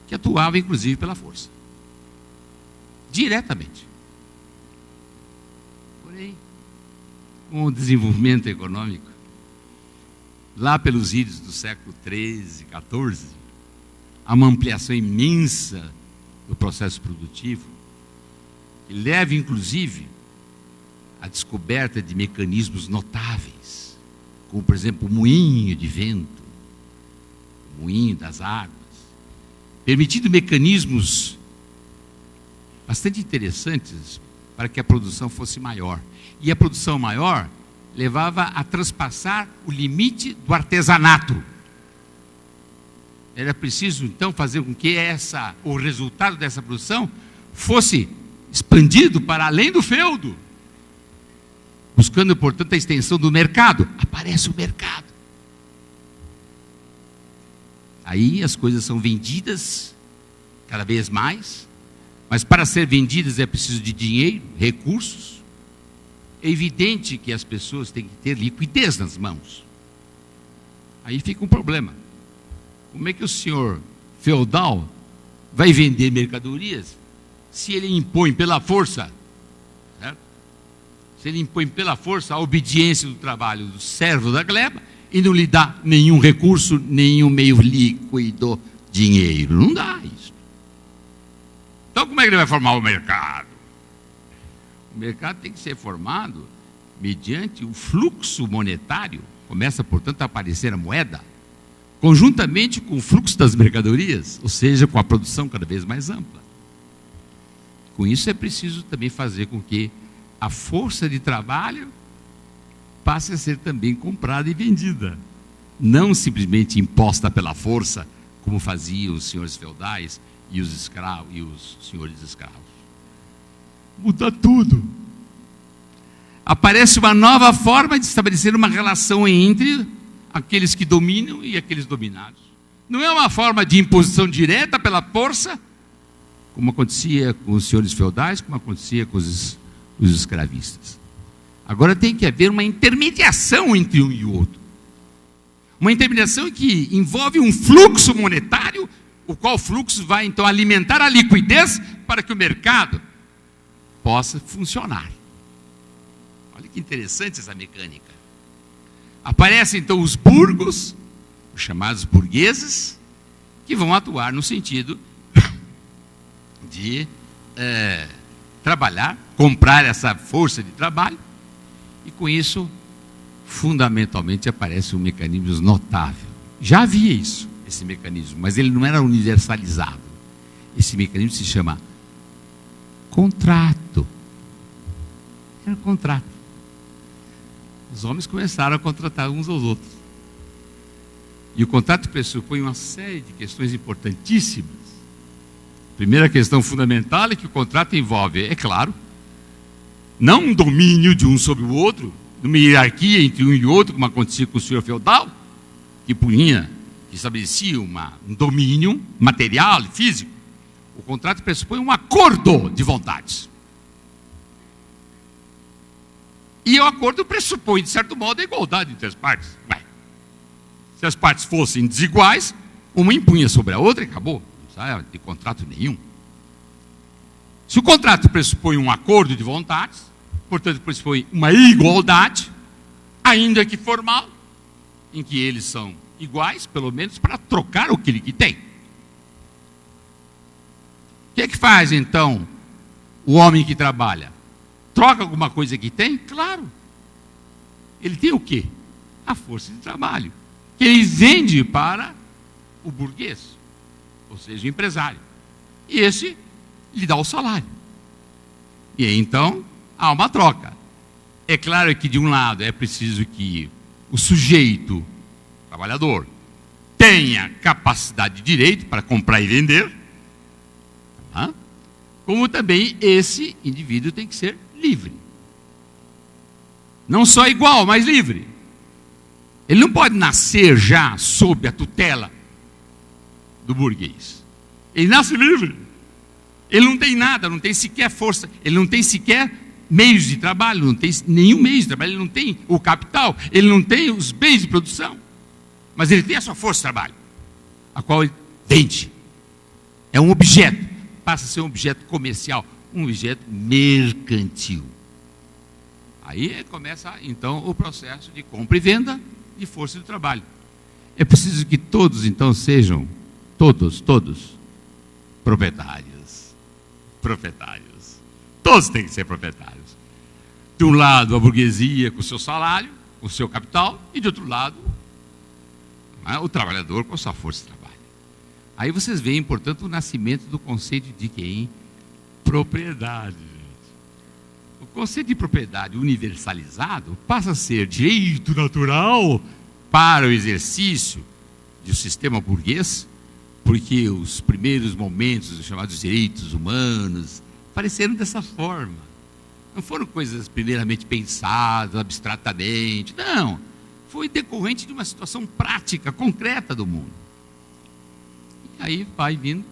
que atuava, inclusive, pela força. Diretamente. Porém, com o desenvolvimento econômico, lá pelos idos do século XIII, XIV, há uma ampliação imensa do processo produtivo, que leva, inclusive, à descoberta de mecanismos notáveis, como, por exemplo, o moinho de vento, o moinho das águas, permitindo mecanismos bastante interessantes para que a produção fosse maior. E a produção maior levava a transpassar o limite do artesanato. Era preciso, então, fazer com que o resultado dessa produção fosse expandido para além do feudo, buscando, portanto, a extensão do mercado. Aparece o mercado. Aí as coisas são vendidas cada vez mais, mas para ser vendidas é preciso de dinheiro, recursos. é evidente que as pessoas têm que ter liquidez nas mãos. Aí fica um problema. Como é que o senhor feudal vai vender mercadorias se ele impõe pela força, certo? Se ele impõe pela força a obediência do trabalho do servo da gleba e não lhe dá nenhum recurso, nenhum meio líquido, dinheiro? Não dá isso. Então como é que ele vai formar o mercado? O mercado tem que ser formado mediante o fluxo monetário. Começa, portanto, a aparecer a moeda, conjuntamente com o fluxo das mercadorias, ou seja, com a produção cada vez mais ampla. Com isso é preciso também fazer com que a força de trabalho passe a ser também comprada e vendida, não simplesmente imposta pela força, como faziam os senhores feudais e os escravos e os senhores escravos. Muda tudo. Aparece uma nova forma de estabelecer uma relação entre aqueles que dominam e aqueles dominados. Não é uma forma de imposição direta pela força, como acontecia com os senhores feudais, como acontecia com os escravistas. Agora tem que haver uma intermediação entre um e o outro. Uma intermediação que envolve um fluxo monetário, o qual fluxo vai então alimentar a liquidez para que o mercado possa funcionar. Olha que interessante essa mecânica. Aparecem então os burgos, os chamados burgueses, que vão atuar no sentido de trabalhar, comprar essa força de trabalho, e com isso, fundamentalmente, aparece um mecanismo notável. Já havia isso, esse mecanismo, mas ele não era universalizado. Esse mecanismo se chama contrato. Era contrato. Os homens começaram a contratar uns aos outros. E o contrato pressupõe uma série de questões importantíssimas. A primeira questão fundamental é que o contrato envolve, é claro, não um domínio de um sobre o outro, uma hierarquia entre um e outro, como acontecia com o senhor feudal, que estabelecia um domínio material e físico. O contrato pressupõe um acordo de vontades. E o acordo pressupõe, de certo modo, a igualdade entre as partes. Se as partes fossem desiguais, uma impunha sobre a outra e acabou. Não sai de contrato nenhum. Se o contrato pressupõe um acordo de vontades, portanto pressupõe uma igualdade, ainda que formal, em que eles são iguais, pelo menos para trocar aquilo que tem. O que é que faz então o homem que trabalha? Troca alguma coisa que tem? Claro. Ele tem o quê? A força de trabalho, que ele vende para o burguês, ou seja, o empresário. E esse lhe dá o salário. E aí, então, há uma troca. É claro que, de um lado, é preciso que o sujeito, trabalhador, tenha capacidade de direito para comprar e vender, como também esse indivíduo tem que ser livre. Não só igual, mas livre. Ele não pode nascer já sob a tutela do burguês. Ele nasce livre. Ele não tem nada, não tem sequer força, ele não tem sequer meios de trabalho, não tem nenhum meio de trabalho, ele não tem o capital, ele não tem os bens de produção, mas ele tem a sua força de trabalho, a qual ele vende. É um objeto, passa a ser um objeto comercial, um objeto mercantil. Aí começa então o processo de compra e venda de força de trabalho. É preciso que todos então sejam, todos, proprietários. Todos têm que ser proprietários. De um lado a burguesia com o seu salário, com o seu capital, e de outro lado o trabalhador com a sua força de trabalho. Aí vocês veem, portanto, o nascimento do conceito de quem? Propriedade. O conceito de propriedade universalizado passa a ser direito natural para o exercício do sistema burguês, porque os primeiros momentos dos chamados direitos humanos apareceram dessa forma. Não foram coisas primeiramente pensadas, abstratamente. Não. Foi decorrente de uma situação prática, concreta do mundo. E aí vai vindo,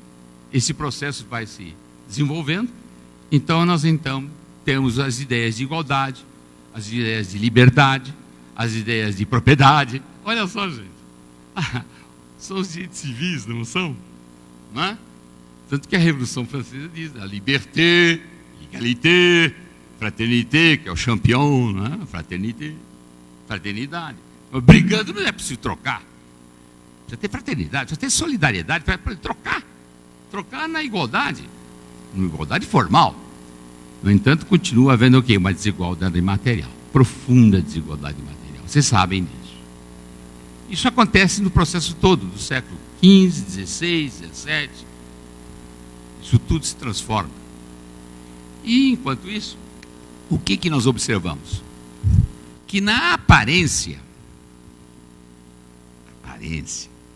esse processo vai se desenvolvendo. Então nós temos as ideias de igualdade, as ideias de liberdade, as ideias de propriedade. Olha só, gente. São os direitos civis, não são? Não é? Tanto que a Revolução Francesa diz a liberté, égalité, fraternité, que é o champion, não é? Fraternité, fraternidade. Mas brigando não é preciso trocar. Precisa ter fraternidade, precisa ter solidariedade para trocar. Trocar na igualdade formal. No entanto, continua havendo o quê? Uma desigualdade material, profunda desigualdade material. Vocês sabem disso. Isso acontece no processo todo do século XV, XVI, XVII. Isso tudo se transforma. E, enquanto isso, o que nós observamos? Que na aparência,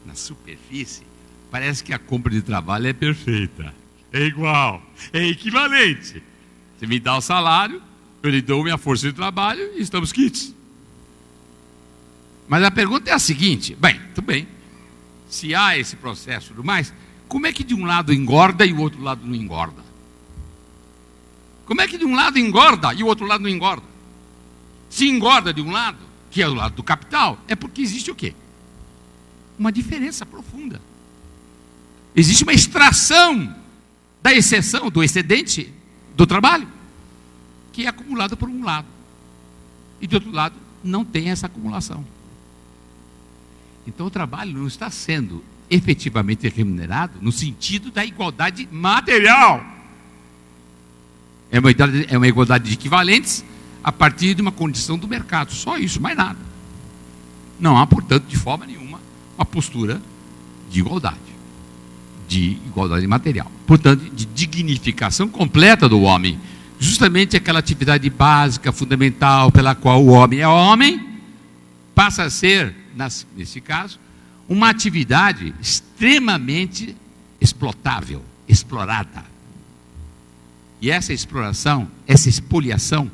na superfície, parece que a compra de trabalho é perfeita. É igual, é equivalente. Você me dá o salário, eu lhe dou minha força de trabalho e estamos quites. Mas a pergunta é a seguinte: bem, tudo bem. Se há esse processo e tudo mais, como é que de um lado engorda e o outro lado não engorda? Como é que de um lado engorda e o outro lado não engorda? Se engorda de um lado, que é o lado do capital, é porque existe o quê? Uma diferença profunda. Existe uma extração da exceção, do excedente do trabalho, que é acumulado por um lado. E do outro lado, não tem essa acumulação. Então o trabalho não está sendo efetivamente remunerado no sentido da igualdade material. É uma igualdade de equivalentes a partir de uma condição do mercado. Só isso, mais nada. Não há, portanto, de forma nenhuma, uma postura de igualdade material. Portanto, de dignificação completa do homem. Justamente aquela atividade básica, fundamental, pela qual o homem é homem, passa a ser, nesse caso, uma atividade extremamente explotável, explorada. E essa exploração, essa expoliação,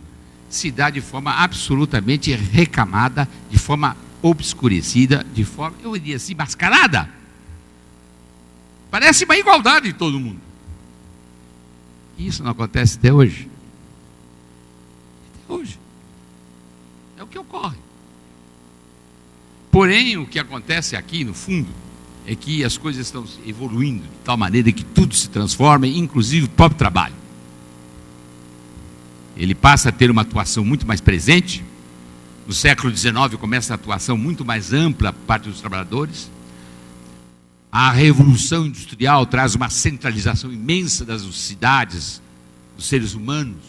se dá de forma absolutamente recamada, de forma obscurecida, de forma, eu diria assim, mascarada. Parece uma igualdade de todo mundo. Isso não acontece até hoje. Até hoje. É o que ocorre. Porém, o que acontece aqui, no fundo, é que as coisas estão evoluindo de tal maneira que tudo se transforma, inclusive o próprio trabalho. Ele passa a ter uma atuação muito mais presente. No século XIX começa a atuação muito mais ampla por parte dos trabalhadores. A Revolução Industrial traz uma centralização imensa das cidades, dos seres humanos.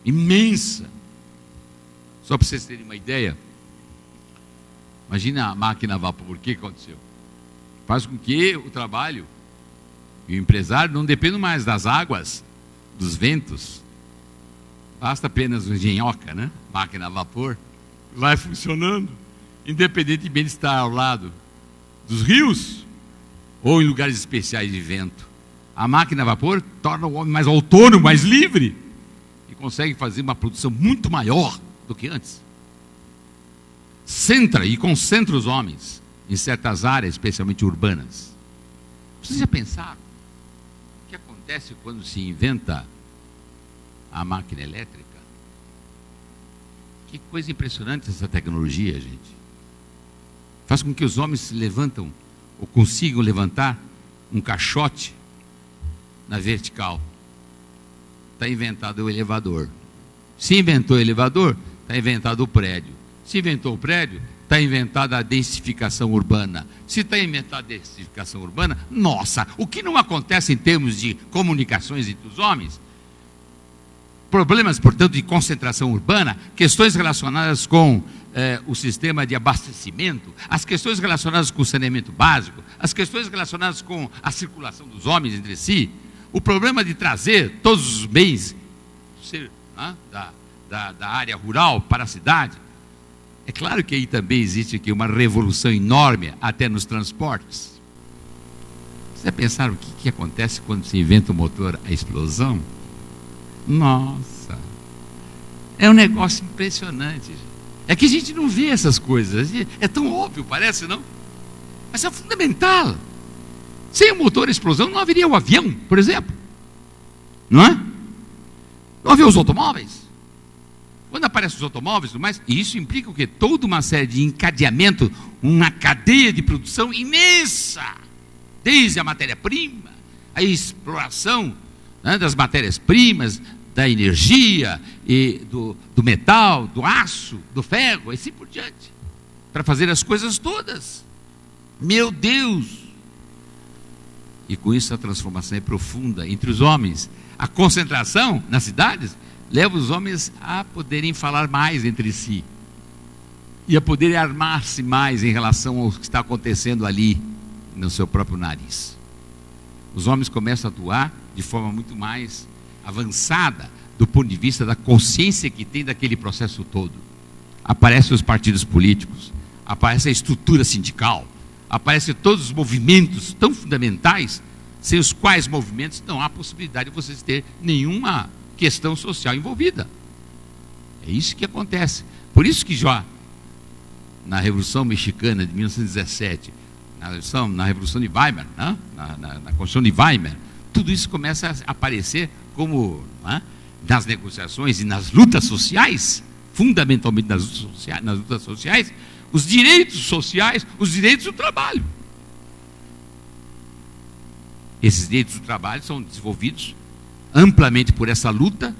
Imensa. Só para vocês terem uma ideia. Imagina a máquina a vapor. O que aconteceu? Faz com que o trabalho e o empresário não dependam mais das águas, dos ventos. Basta apenas uma engenhoca, né? Máquina a vapor. Vai funcionando. Independentemente de estar ao lado dos rios ou em lugares especiais de vento. A máquina a vapor torna o homem mais autônomo, mais livre. E consegue fazer uma produção muito maior do que antes. Centra e concentra os homens em certas áreas, especialmente urbanas. Vocês já pensaram o que acontece quando se inventa a máquina elétrica? Que coisa impressionante essa tecnologia, gente. Faz com que os homens se levantam ou consigam levantar um caixote na vertical. Está inventado o elevador. Se inventou o elevador, está inventado o prédio. Se inventou o prédio, está inventada a densificação urbana. Se está inventada a densificação urbana, nossa, o que não acontece em termos de comunicações entre os homens? Problemas, portanto, de concentração urbana, questões relacionadas com o sistema de abastecimento, as questões relacionadas com o saneamento básico, as questões relacionadas com a circulação dos homens entre si, o problema de trazer todos os bens da área rural para a cidade. É claro que aí também existe aqui uma revolução enorme, até nos transportes. Vocês já pensaram o que acontece quando se inventa o motor a explosão? Nossa, é um negócio impressionante. É que a gente não vê essas coisas. É tão óbvio, parece, não? Mas é fundamental. Sem o motor a explosão não haveria o avião, por exemplo. Não é? Não haveria os automóveis. Quando aparecem os automóveis e tudo mais, e isso implica o quê? Toda uma série de encadeamento, uma cadeia de produção imensa, desde a matéria-prima, a exploração, né, das matérias-primas, da energia, e do metal, do aço, do ferro, e assim por diante, para fazer as coisas todas. Meu Deus! E com isso a transformação é profunda entre os homens. A concentração nas cidades leva os homens a poderem falar mais entre si e a poderem armar-se mais em relação ao que está acontecendo ali no seu próprio nariz. Os homens começam a atuar de forma muito mais avançada do ponto de vista da consciência que tem daquele processo todo. Aparecem os partidos políticos, aparece a estrutura sindical, aparecem todos os movimentos tão fundamentais, sem os quais movimentos não há possibilidade de vocês ter nenhuma questão social envolvida. É isso que acontece. Por isso que já na Revolução Mexicana de 1917, na Revolução de Weimar, né? na Constituição de Weimar, tudo isso começa a aparecer como, né? nas negociações e nas lutas sociais, fundamentalmente nas lutas sociais, os direitos sociais, os direitos do trabalho. Esses direitos do trabalho são desenvolvidos amplamente por essa luta,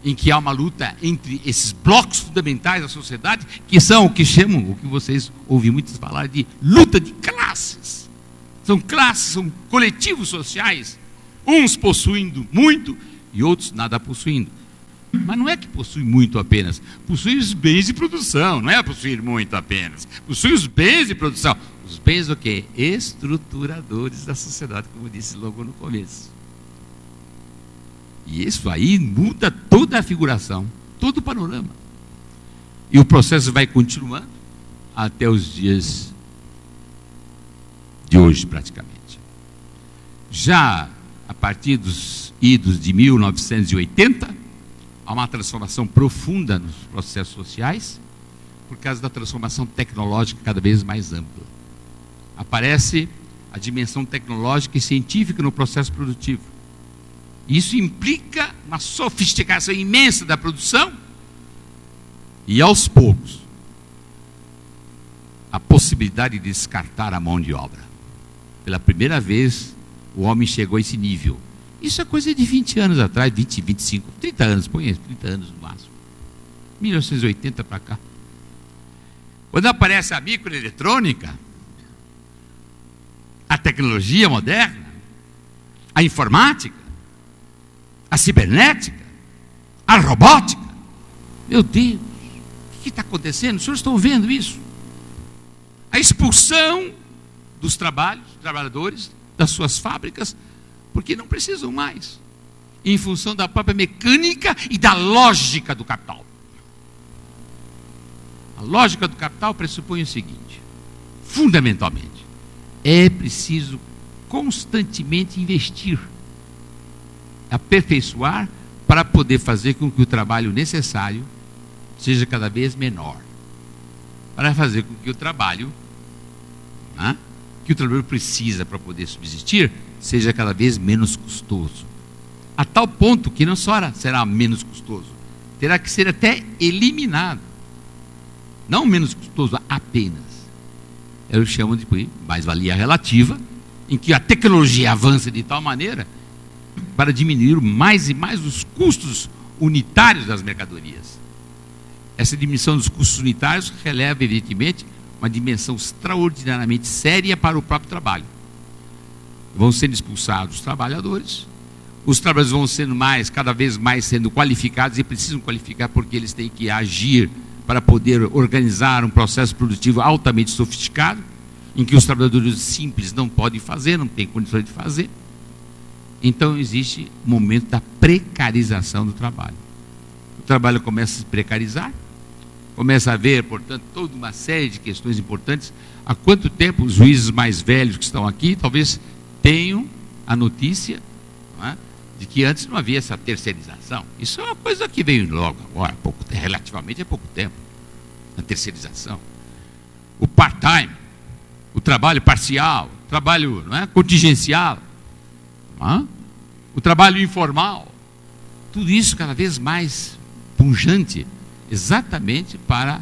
em que há uma luta entre esses blocos fundamentais da sociedade, que são o que chamam, o que vocês ouvem muitos falar de luta de classes. São classes, são coletivos sociais, uns possuindo muito e outros nada possuindo. Mas não é que possui muito apenas, possui os bens de produção, não é possuir muito apenas, possui os bens de produção. Os bens o quê? Estruturadores da sociedade, como eu disse logo no começo. E isso aí muda toda a figuração, todo o panorama. E o processo vai continuando até os dias de hoje, praticamente. Já a partir dos idos de 1980, há uma transformação profunda nos processos sociais, por causa da transformação tecnológica cada vez mais ampla. Aparece a dimensão tecnológica e científica no processo produtivo. Isso implica uma sofisticação imensa da produção e, aos poucos, a possibilidade de descartar a mão de obra. Pela primeira vez, o homem chegou a esse nível. Isso é coisa de 20 anos atrás, 20, 25, 30 anos, põe 30 anos no máximo. 1980 para cá. Quando aparece a microeletrônica, a tecnologia moderna, a informática, a cibernética, a robótica, meu Deus, o que está acontecendo? Os senhores estão vendo isso? A expulsão dos trabalhadores das suas fábricas, porque não precisam mais, em função da própria mecânica e da lógica do capital. A lógica do capital pressupõe o seguinte: fundamentalmente, é preciso constantemente investir, aperfeiçoar, para poder fazer com que o trabalho necessário seja cada vez menor, para fazer com que o trabalho que o trabalhador precisa para poder subsistir seja cada vez menos custoso, a tal ponto que não só será menos custoso, terá que ser até eliminado. Não menos custoso apenas, eu chamo de mais-valia relativa, em que a tecnologia avança de tal maneira para diminuir mais e mais os custos unitários das mercadorias. Essa diminuição dos custos unitários releva, evidentemente, uma dimensão extraordinariamente séria para o próprio trabalho. Vão sendo expulsados os trabalhadores vão sendo cada vez mais sendo qualificados, e precisam qualificar porque eles têm que agir para poder organizar um processo produtivo altamente sofisticado, em que os trabalhadores simples não podem fazer, não têm condições de fazer. Então existe um momento da precarização do trabalho. O trabalho começa a se precarizar, começa a haver, portanto, toda uma série de questões importantes. Há quanto tempo os juízes mais velhos que estão aqui talvez tenham a notícia, não é, de que antes não havia essa terceirização? Isso é uma coisa que veio logo agora, relativamente há pouco tempo, a terceirização. O part-time, o trabalho parcial, o trabalho, não é, contingencial, não é? O trabalho informal, tudo isso cada vez mais pungente exatamente para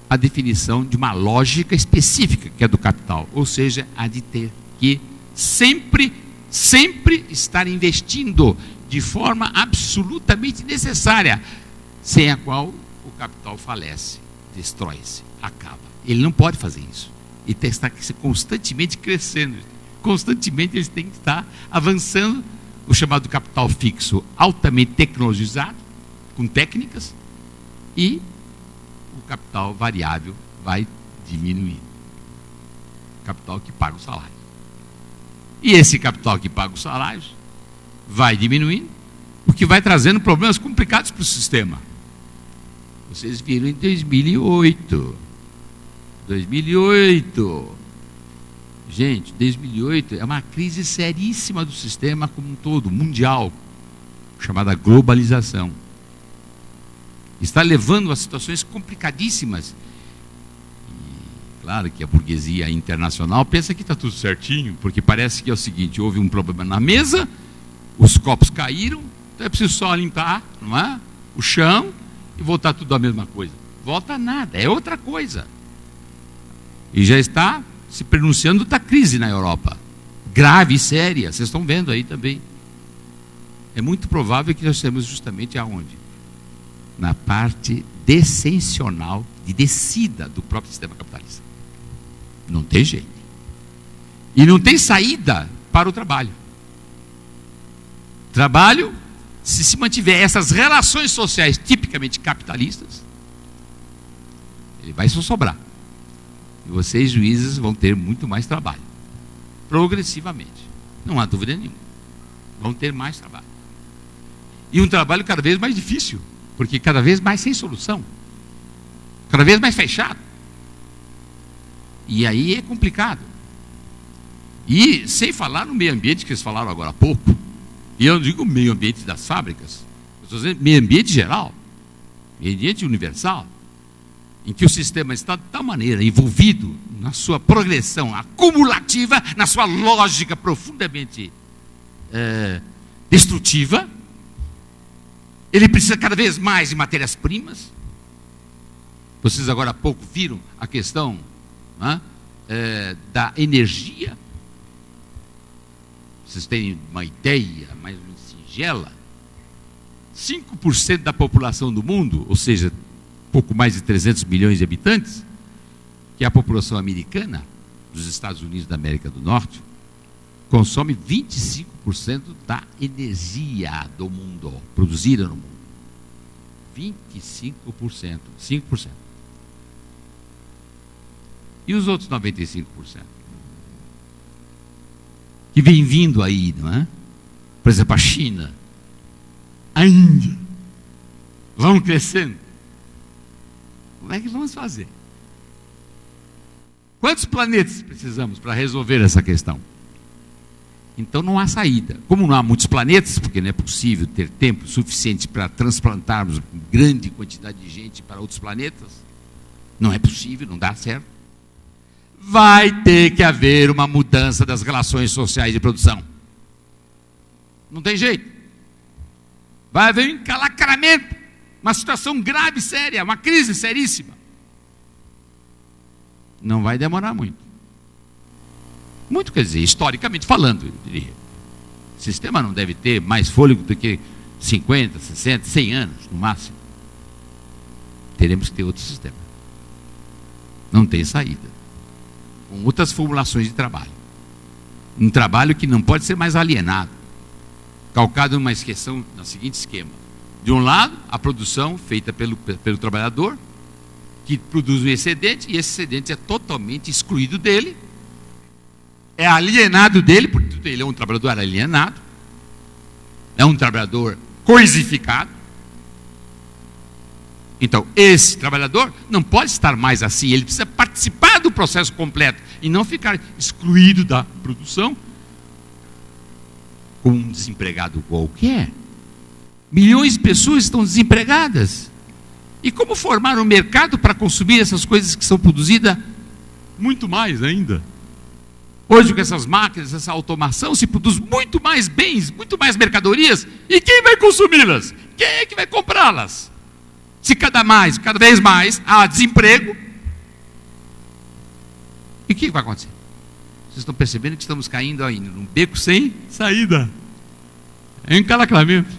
a definição de uma lógica específica que é do capital, ou seja, a de ter que sempre estar investindo de forma absolutamente necessária, sem a qual o capital falece, destrói-se, acaba. Ele não pode fazer isso. Ele está constantemente crescendo, constantemente ele tem que estar avançando. O chamado capital fixo, altamente tecnologizado, com técnicas, e o capital variável vai diminuindo. Capital que paga o salário. E esse capital que paga os salários vai diminuindo, o que vai trazendo problemas complicados para o sistema. Vocês viram em 2008. Gente, 2008 é uma crise seríssima do sistema como um todo, mundial, chamada globalização. Está levando a situações complicadíssimas. E, claro que a burguesia internacional pensa que está tudo certinho, porque parece que é o seguinte: houve um problema na mesa, os copos caíram, então é preciso só limpar, não é? O chão e voltar tudo a mesma coisa. Volta nada, é outra coisa. E já está se pronunciando da crise na Europa, grave e séria, vocês estão vendo aí também. É muito provável que nós estamos justamente aonde? Na parte descensional, de descida do próprio sistema capitalista. Não tem jeito. E não tem saída para o trabalho. Trabalho, se mantiver essas relações sociais tipicamente capitalistas, ele vai só sobrar. E vocês, juízes, vão ter muito mais trabalho. Progressivamente. Não há dúvida nenhuma. Vão ter mais trabalho. E um trabalho cada vez mais difícil, porque cada vez mais sem solução. Cada vez mais fechado. E aí é complicado. E sem falar no meio ambiente que vocês falaram agora há pouco. E eu não digo meio ambiente das fábricas. Eu estou dizendo meio ambiente geral. Meio ambiente universal. Em que o sistema está de tal maneira envolvido na sua progressão acumulativa, na sua lógica profundamente destrutiva. Ele precisa cada vez mais de matérias-primas. Vocês agora há pouco viram a questão da energia. Vocês têm uma ideia mais singela? 5% da população do mundo, ou seja, pouco mais de 300 milhões de habitantes, que é a população americana, dos Estados Unidos da América do Norte, consome 25% da energia do mundo, produzida no mundo. 25%, 5%. E os outros 95%? Que vem vindo aí, não é? Por exemplo, a China, a Índia, vão crescendo. Como é que vamos fazer? Quantos planetas precisamos para resolver essa questão? Então não há saída. Como não há muitos planetas, porque não é possível ter tempo suficiente para transplantarmos grande quantidade de gente para outros planetas, não é possível, não dá certo. Vai ter que haver uma mudança das relações sociais de produção. Não tem jeito. Vai haver um encalacramento. Uma situação grave, séria, uma crise seríssima. Não vai demorar muito. Muito, quer dizer, historicamente falando, eu diria. O sistema não deve ter mais fôlego do que 50, 60, 100 anos, no máximo. Teremos que ter outro sistema. Não tem saída. Com outras formulações de trabalho. Um trabalho que não pode ser mais alienado. Calcado numa questão, no seguinte esquema. De um lado, a produção feita pelo trabalhador, que produz um excedente, e esse excedente é totalmente excluído dele, é alienado dele, porque ele é um trabalhador alienado, é um trabalhador coisificado. Então, esse trabalhador não pode estar mais assim, ele precisa participar do processo completo, e não ficar excluído da produção, como um desempregado qualquer. Milhões de pessoas estão desempregadas. E como formar um mercado para consumir essas coisas que são produzidas? Muito mais ainda. Hoje, com essas máquinas, essa automação, se produz muito mais bens, muito mais mercadorias. E quem vai consumi-las? Quem é que vai comprá-las? Se cada vez mais há desemprego, e o que vai acontecer? Vocês estão percebendo que estamos caindo ainda num beco sem saída. É um encalacramento.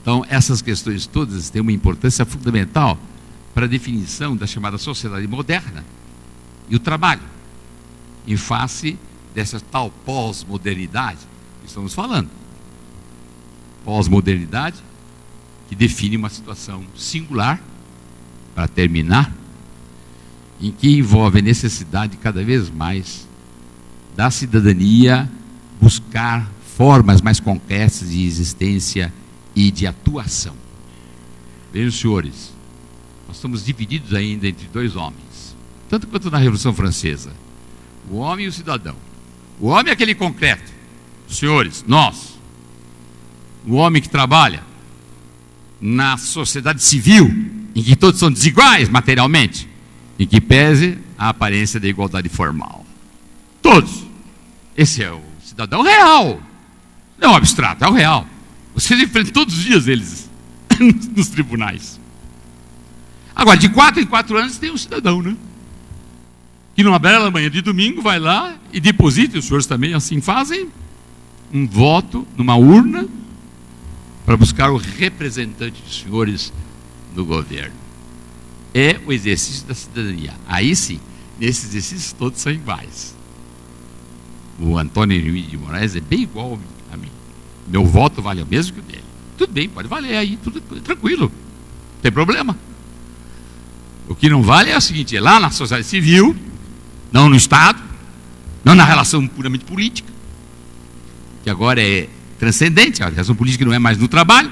Então, essas questões todas têm uma importância fundamental para a definição da chamada sociedade moderna e o trabalho, em face dessa tal pós-modernidade que estamos falando. Pós-modernidade que define uma situação singular, para terminar, em que envolve a necessidade cada vez mais da cidadania buscar formas mais concretas de existência e de atuação. Vejam, senhores, nós estamos divididos ainda entre dois homens, tanto quanto na Revolução Francesa, o homem e o cidadão. O homem é aquele concreto, senhores, nós, o homem que trabalha na sociedade civil, em que todos são desiguais materialmente, em que pese a aparência da igualdade formal. Todos. Esse é o cidadão real. Não abstrato, é o real. Vocês enfrentam todos os dias eles nos tribunais. Agora, de 4 em 4 anos tem um cidadão, né? Que numa bela manhã de domingo vai lá e deposita, os senhores também assim fazem, um voto numa urna para buscar o representante dos senhores no governo. É o exercício da cidadania. Aí sim, nesses exercícios todos são iguais. O Antônio Henrique de Moraes é bem igual a mim. Meu voto vale o mesmo que o dele. Tudo bem, pode valer aí, tudo tranquilo. Não tem problema. O que não vale é o seguinte, é lá na sociedade civil, não no Estado, não na relação puramente política, que agora é transcendente, a relação política não é mais no trabalho,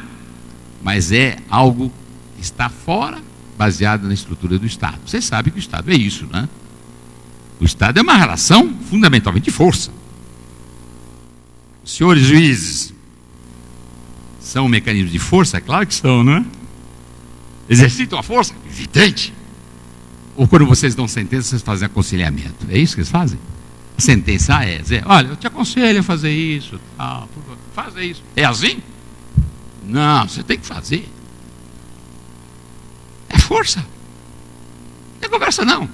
mas é algo que está fora, baseado na estrutura do Estado. Vocês sabem que o Estado é isso, né? O Estado é uma relação fundamentalmente de força. Os senhores juízes são um mecanismo de força? É claro que são, não é? Exercitam a força? Evidente. Ou quando vocês dão sentença, vocês fazem aconselhamento. É isso que eles fazem? A sentença é dizer, olha, eu te aconselho a fazer isso, tal, faça isso. É assim? Não, você tem que fazer. É força. Não é conversa, não.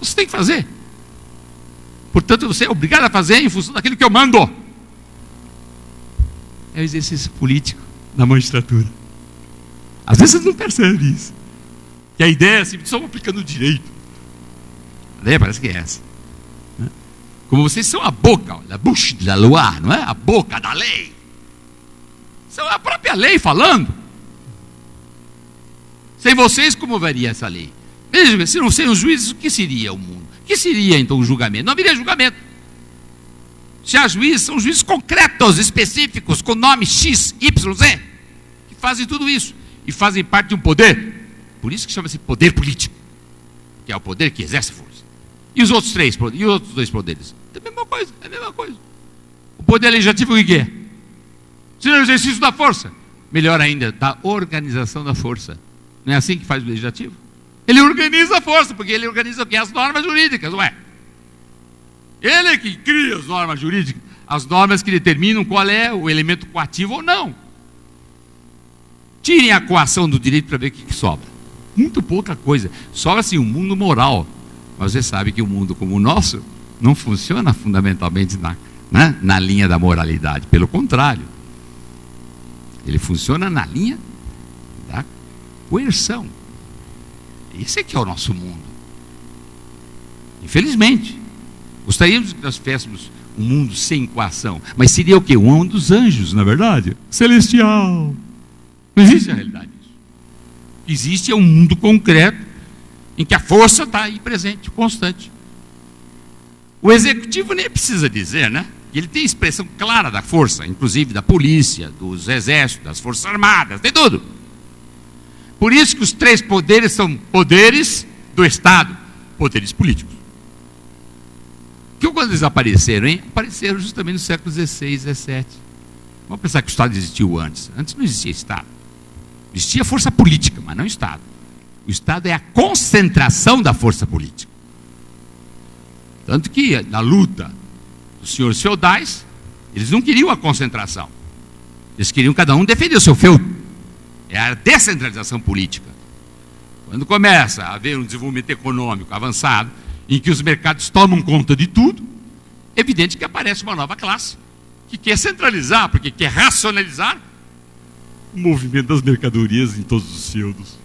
Você tem que fazer. Portanto, você é obrigado a fazer em função daquilo que eu mando. É o exercício político da magistratura. Às vezes vocês não percebem isso. Que a ideia é assim, só aplicando o direito. A ideia parece que é essa. Como vocês são a boca, a bouche de la loi, não é? A boca da lei. São a própria lei falando. Sem vocês, como varia essa lei? Veja, se não seriam os juízes, o que seria o mundo? O que seria então o julgamento? Não haveria julgamento. Se há juízes, são juízes concretos, específicos, com nome X, Y, Z, que fazem tudo isso e fazem parte de um poder. Por isso que chama-se poder político, que é o poder que exerce a força. E os outros três, e os outros dois poderes? É a mesma coisa, é a mesma coisa. O poder legislativo o que é? Se não é o exercício da força, melhor ainda, da organização da força. Não é assim que faz o legislativo? Ele organiza a força, porque ele organiza o quê? As normas jurídicas, não é? Ele é que cria as normas jurídicas, as normas que determinam qual é o elemento coativo ou não. Tirem a coação do direito para ver o que sobra. Muito pouca coisa. Sobra assim um mundo moral. Mas você sabe que um mundo como o nosso não funciona fundamentalmente na linha da moralidade. Pelo contrário. Ele funciona na linha da coerção. Esse é que é o nosso mundo. Infelizmente. Gostaríamos que nós tivéssemos um mundo sem coação. Mas seria o quê? Um mundo dos anjos, na verdade? Celestial. Não existe a realidade disso. Existe um mundo concreto em que a força está aí presente, constante. O executivo nem precisa dizer, né? Ele tem expressão clara da força, inclusive da polícia, dos exércitos, das forças armadas, tem tudo. Por isso que os três poderes são poderes do Estado, poderes políticos. Que quando eles apareceram, hein? Apareceram justamente no século XVI, XVII. Vamos pensar que o Estado existiu antes. Antes não existia Estado. Existia força política, mas não Estado. O Estado é a concentração da força política. Tanto que na luta dos senhores feudais, eles não queriam a concentração. Eles queriam cada um defender o seu feudo. É a descentralização política. Quando começa a haver um desenvolvimento econômico avançado, em que os mercados tomam conta de tudo, é evidente que aparece uma nova classe, que quer centralizar, porque quer racionalizar o movimento das mercadorias em todos os feudos.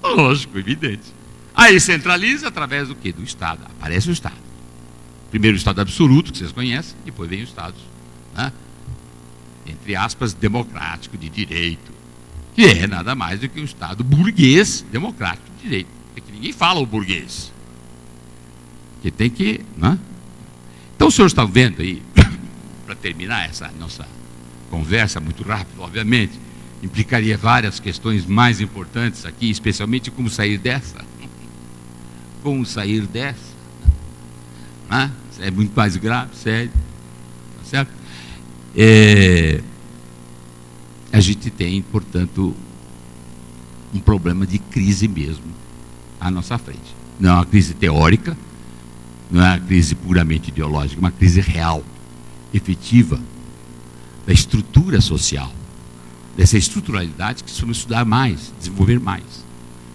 Lógico, evidente. Aí centraliza através do quê? Do Estado. Aparece o Estado. Primeiro o Estado absoluto, que vocês conhecem, depois vem o Estado, né? Entre aspas, democrático, de direito, que é nada mais do que um Estado burguês democrático de direito. É que ninguém fala o burguês. Que tem que, né? Então, os senhores estão vendo aí, para terminar essa nossa conversa muito rápido, obviamente, implicaria várias questões mais importantes aqui, especialmente como sair dessa. Como sair dessa. Né? Isso é muito mais grave, sério. Tá certo? A gente tem, portanto, um problema de crise mesmo à nossa frente. Não é uma crise teórica, não é uma crise puramente ideológica, é uma crise real, efetiva, da estrutura social, dessa estruturalidade que precisamos estudar mais, desenvolver mais,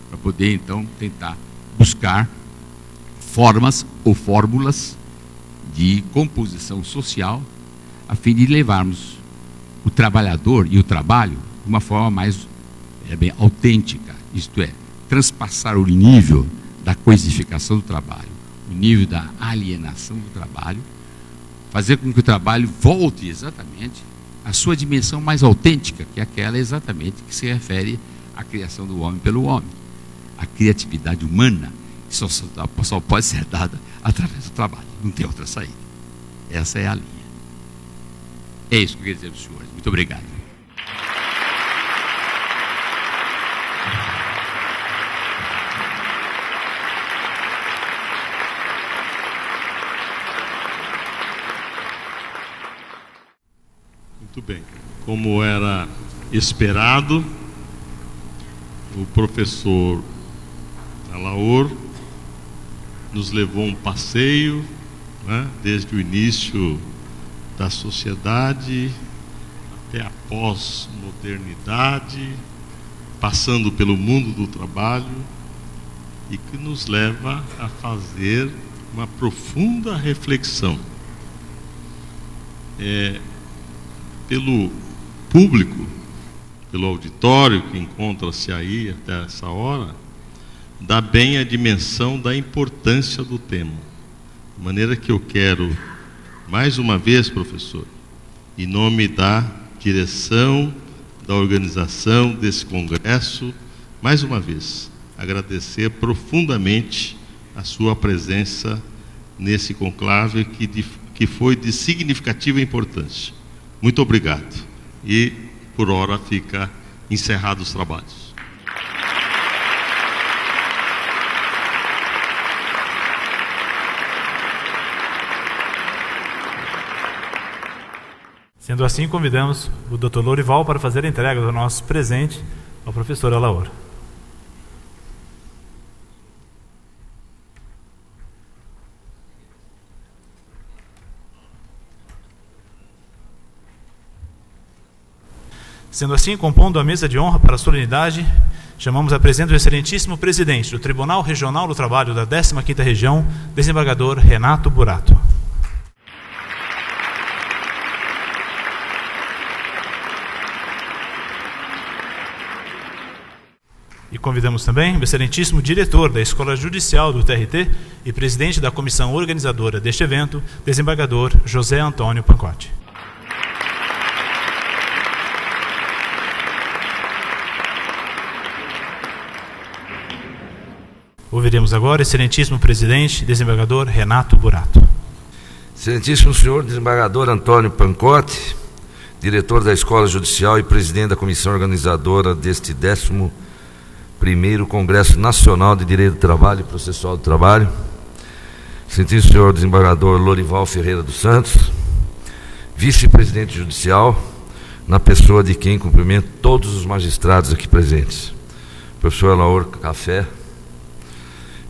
para poder, então, tentar buscar formas ou fórmulas de composição social a fim de levarmos o trabalhador e o trabalho de uma forma mais bem autêntica, isto é, transpassar o nível da coisificação do trabalho, o nível da alienação do trabalho, fazer com que o trabalho volte exatamente à sua dimensão mais autêntica, que é aquela exatamente que se refere à criação do homem pelo homem, a criatividade humana, que só pode ser dada através do trabalho, não tem outra saída. Essa é a linha. É isso que eu queria dizer para os senhores. Muito obrigado. Muito bem. Como era esperado, o professor Alaor nos levou um passeio, né, desde o início da sociedade até a pós-modernidade, passando pelo mundo do trabalho, e que nos leva a fazer uma profunda reflexão. Pelo público, pelo auditório que encontra-se aí até essa hora, dá bem a dimensão da importância do tema. De maneira que eu quero, mais uma vez, professor, em nome da direção, da organização desse congresso, mais uma vez, agradecer profundamente a sua presença nesse conclave que foi de significativa importância. Muito obrigado. E, por hora, fica encerrados os trabalhos. Sendo assim, convidamos o Dr. Lorival para fazer a entrega do nosso presente ao professor Alaor. Sendo assim, compondo a mesa de honra para a solenidade, chamamos a presença do excelentíssimo presidente do Tribunal Regional do Trabalho da 15ª Região, desembargador Renato Burato. E convidamos também o excelentíssimo diretor da Escola Judicial do TRT e presidente da comissão organizadora deste evento, desembargador José Antônio Pancotti. Ouviremos agora o excelentíssimo presidente, desembargador Renato Burato. Excelentíssimo senhor desembargador Antônio Pancotti, diretor da Escola Judicial e presidente da comissão organizadora deste 11º Congresso Nacional de Direito do Trabalho e Processual do Trabalho, excelentíssimo senhor desembargador Lorival Ferreira dos Santos, vice-presidente judicial, na pessoa de quem cumprimento todos os magistrados aqui presentes, professor Alaor Café,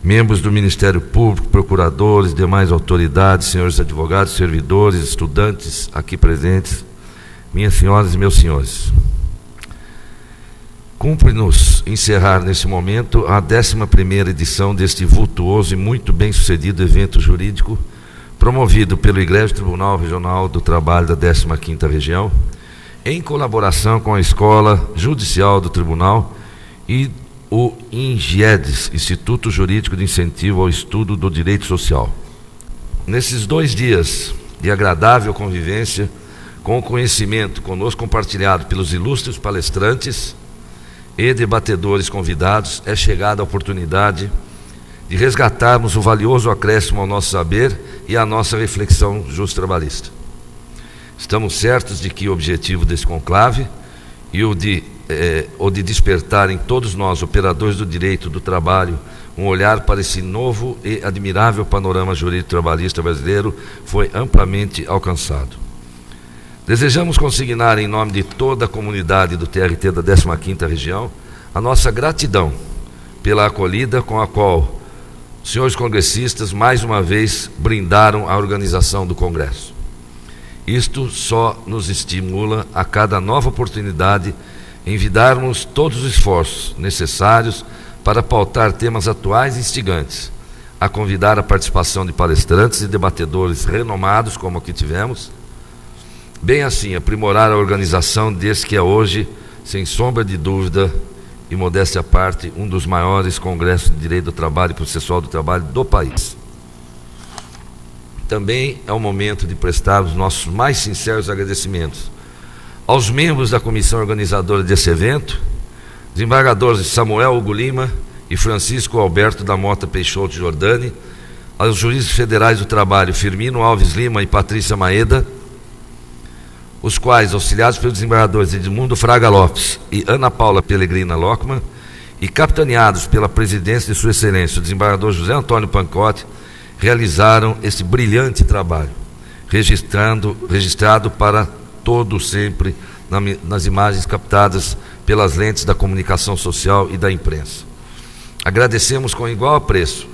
membros do Ministério Público, procuradores, demais autoridades, senhores advogados, servidores, estudantes aqui presentes, minhas senhoras e meus senhores, cumpre-nos encerrar nesse momento a 11ª edição deste vultuoso e muito bem sucedido evento jurídico promovido pelo Egrégio Tribunal Regional do Trabalho da 15ª Região, em colaboração com a Escola Judicial do Tribunal e o INGIEDES, Instituto Jurídico de Incentivo ao Estudo do Direito Social. Nesses 2 dias de agradável convivência, com o conhecimento conosco compartilhado pelos ilustres palestrantes e debatedores convidados, é chegada a oportunidade de resgatarmos o valioso acréscimo ao nosso saber e à nossa reflexão justo-trabalhista. Estamos certos de que o objetivo desse conclave e o de despertar em todos nós, operadores do direito do trabalho, um olhar para esse novo e admirável panorama jurídico-trabalhista brasileiro foi amplamente alcançado. Desejamos consignar em nome de toda a comunidade do TRT da 15ª Região a nossa gratidão pela acolhida com a qual os senhores congressistas mais uma vez brindaram a organização do Congresso. Isto só nos estimula a cada nova oportunidade envidarmos todos os esforços necessários para pautar temas atuais e instigantes, a convidar a participação de palestrantes e debatedores renomados, como aqui tivemos, bem assim aprimorar a organização desse que é hoje, sem sombra de dúvida e modéstia à parte, um dos maiores congressos de direito do trabalho e processual do trabalho do país. Também é o momento de prestar os nossos mais sinceros agradecimentos aos membros da comissão organizadora desse evento, desembargadores Samuel Hugo Lima e Francisco Alberto da Mota Peixoto Giordani, aos juízes federais do trabalho Firmino Alves Lima e Patrícia Maeda, os quais, auxiliados pelos desembargadores Edmundo Fraga Lopes e Ana Paula Pellegrina Lockman, e capitaneados pela presidência de Sua Excelência, o desembargador José Antônio Pancotti, realizaram esse brilhante trabalho, registrado para todo sempre nas imagens captadas pelas lentes da comunicação social e da imprensa. Agradecemos com igual apreço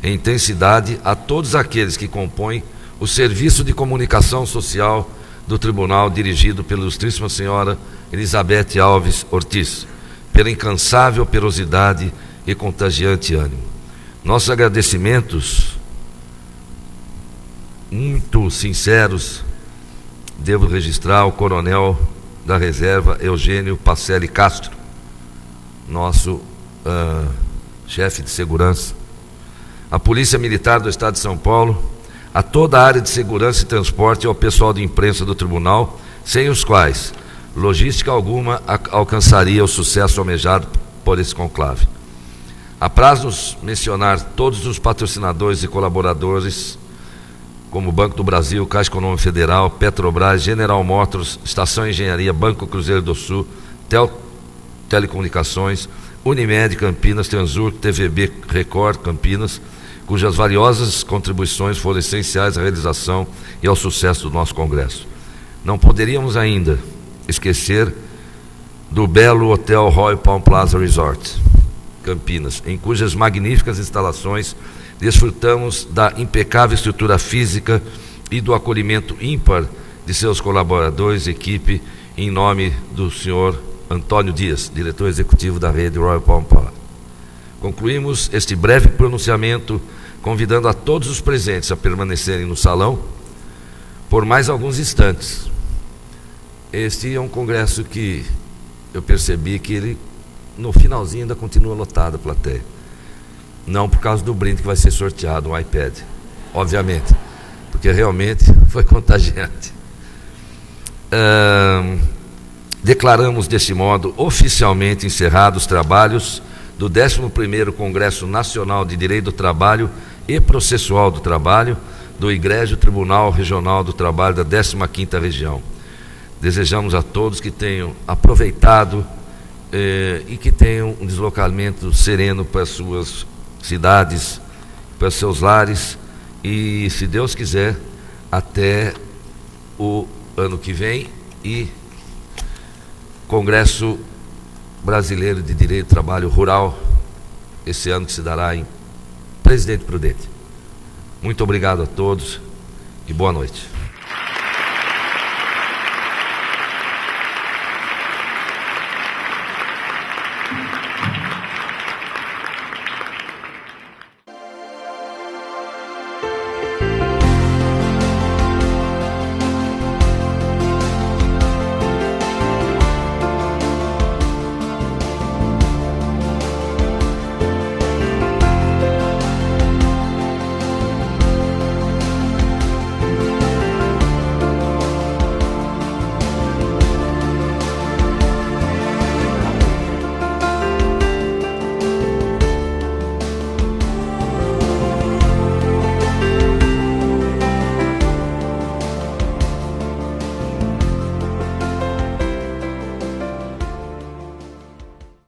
e intensidade a todos aqueles que compõem o Serviço de Comunicação Social do Tribunal, dirigido pela ilustríssima senhora Elizabeth Alves Ortiz, pela incansável operosidade e contagiante ânimo. Nossos agradecimentos muito sinceros devo registrar ao coronel da reserva Eugênio Pacelli Castro, nosso chefe de segurança, a Polícia Militar do Estado de São Paulo, a toda a área de segurança e transporte e ao pessoal de imprensa do tribunal, sem os quais logística alguma alcançaria o sucesso almejado por esse conclave. Apraz-nos mencionar todos os patrocinadores e colaboradores, como Banco do Brasil, Caixa Econômica Federal, Petrobras, General Motors, Estação Engenharia, Banco Cruzeiro do Sul, Telecomunicações, Unimed Campinas, Transurc, TVB Record Campinas, cujas valiosas contribuições foram essenciais à realização e ao sucesso do nosso congresso. Não poderíamos ainda esquecer do belo Hotel Royal Palm Plaza Resort, Campinas, em cujas magníficas instalações desfrutamos da impecável estrutura física e do acolhimento ímpar de seus colaboradores e equipe, em nome do senhor Antônio Dias, diretor executivo da rede Royal Palm Plaza. Concluímos este breve pronunciamento convidando a todos os presentes a permanecerem no salão por mais alguns instantes. Este é um congresso que eu percebi que ele, no finalzinho, ainda continua lotado a plateia. Não por causa do brinde que vai ser sorteado, um iPad, obviamente, porque realmente foi contagiante. Declaramos deste modo oficialmente encerrados os trabalhos do 11º Congresso Nacional de Direito do Trabalho e Processual do Trabalho do Egrégio Tribunal Regional do Trabalho da 15ª Região. Desejamos a todos que tenham aproveitado e que tenham um deslocamento sereno para as suas cidades, para os seus lares e, se Deus quiser, até o ano que vem e Congresso Brasileiro de Direito do Trabalho Rural, esse ano que se dará em Presidente Prudente. Muito obrigado a todos e boa noite.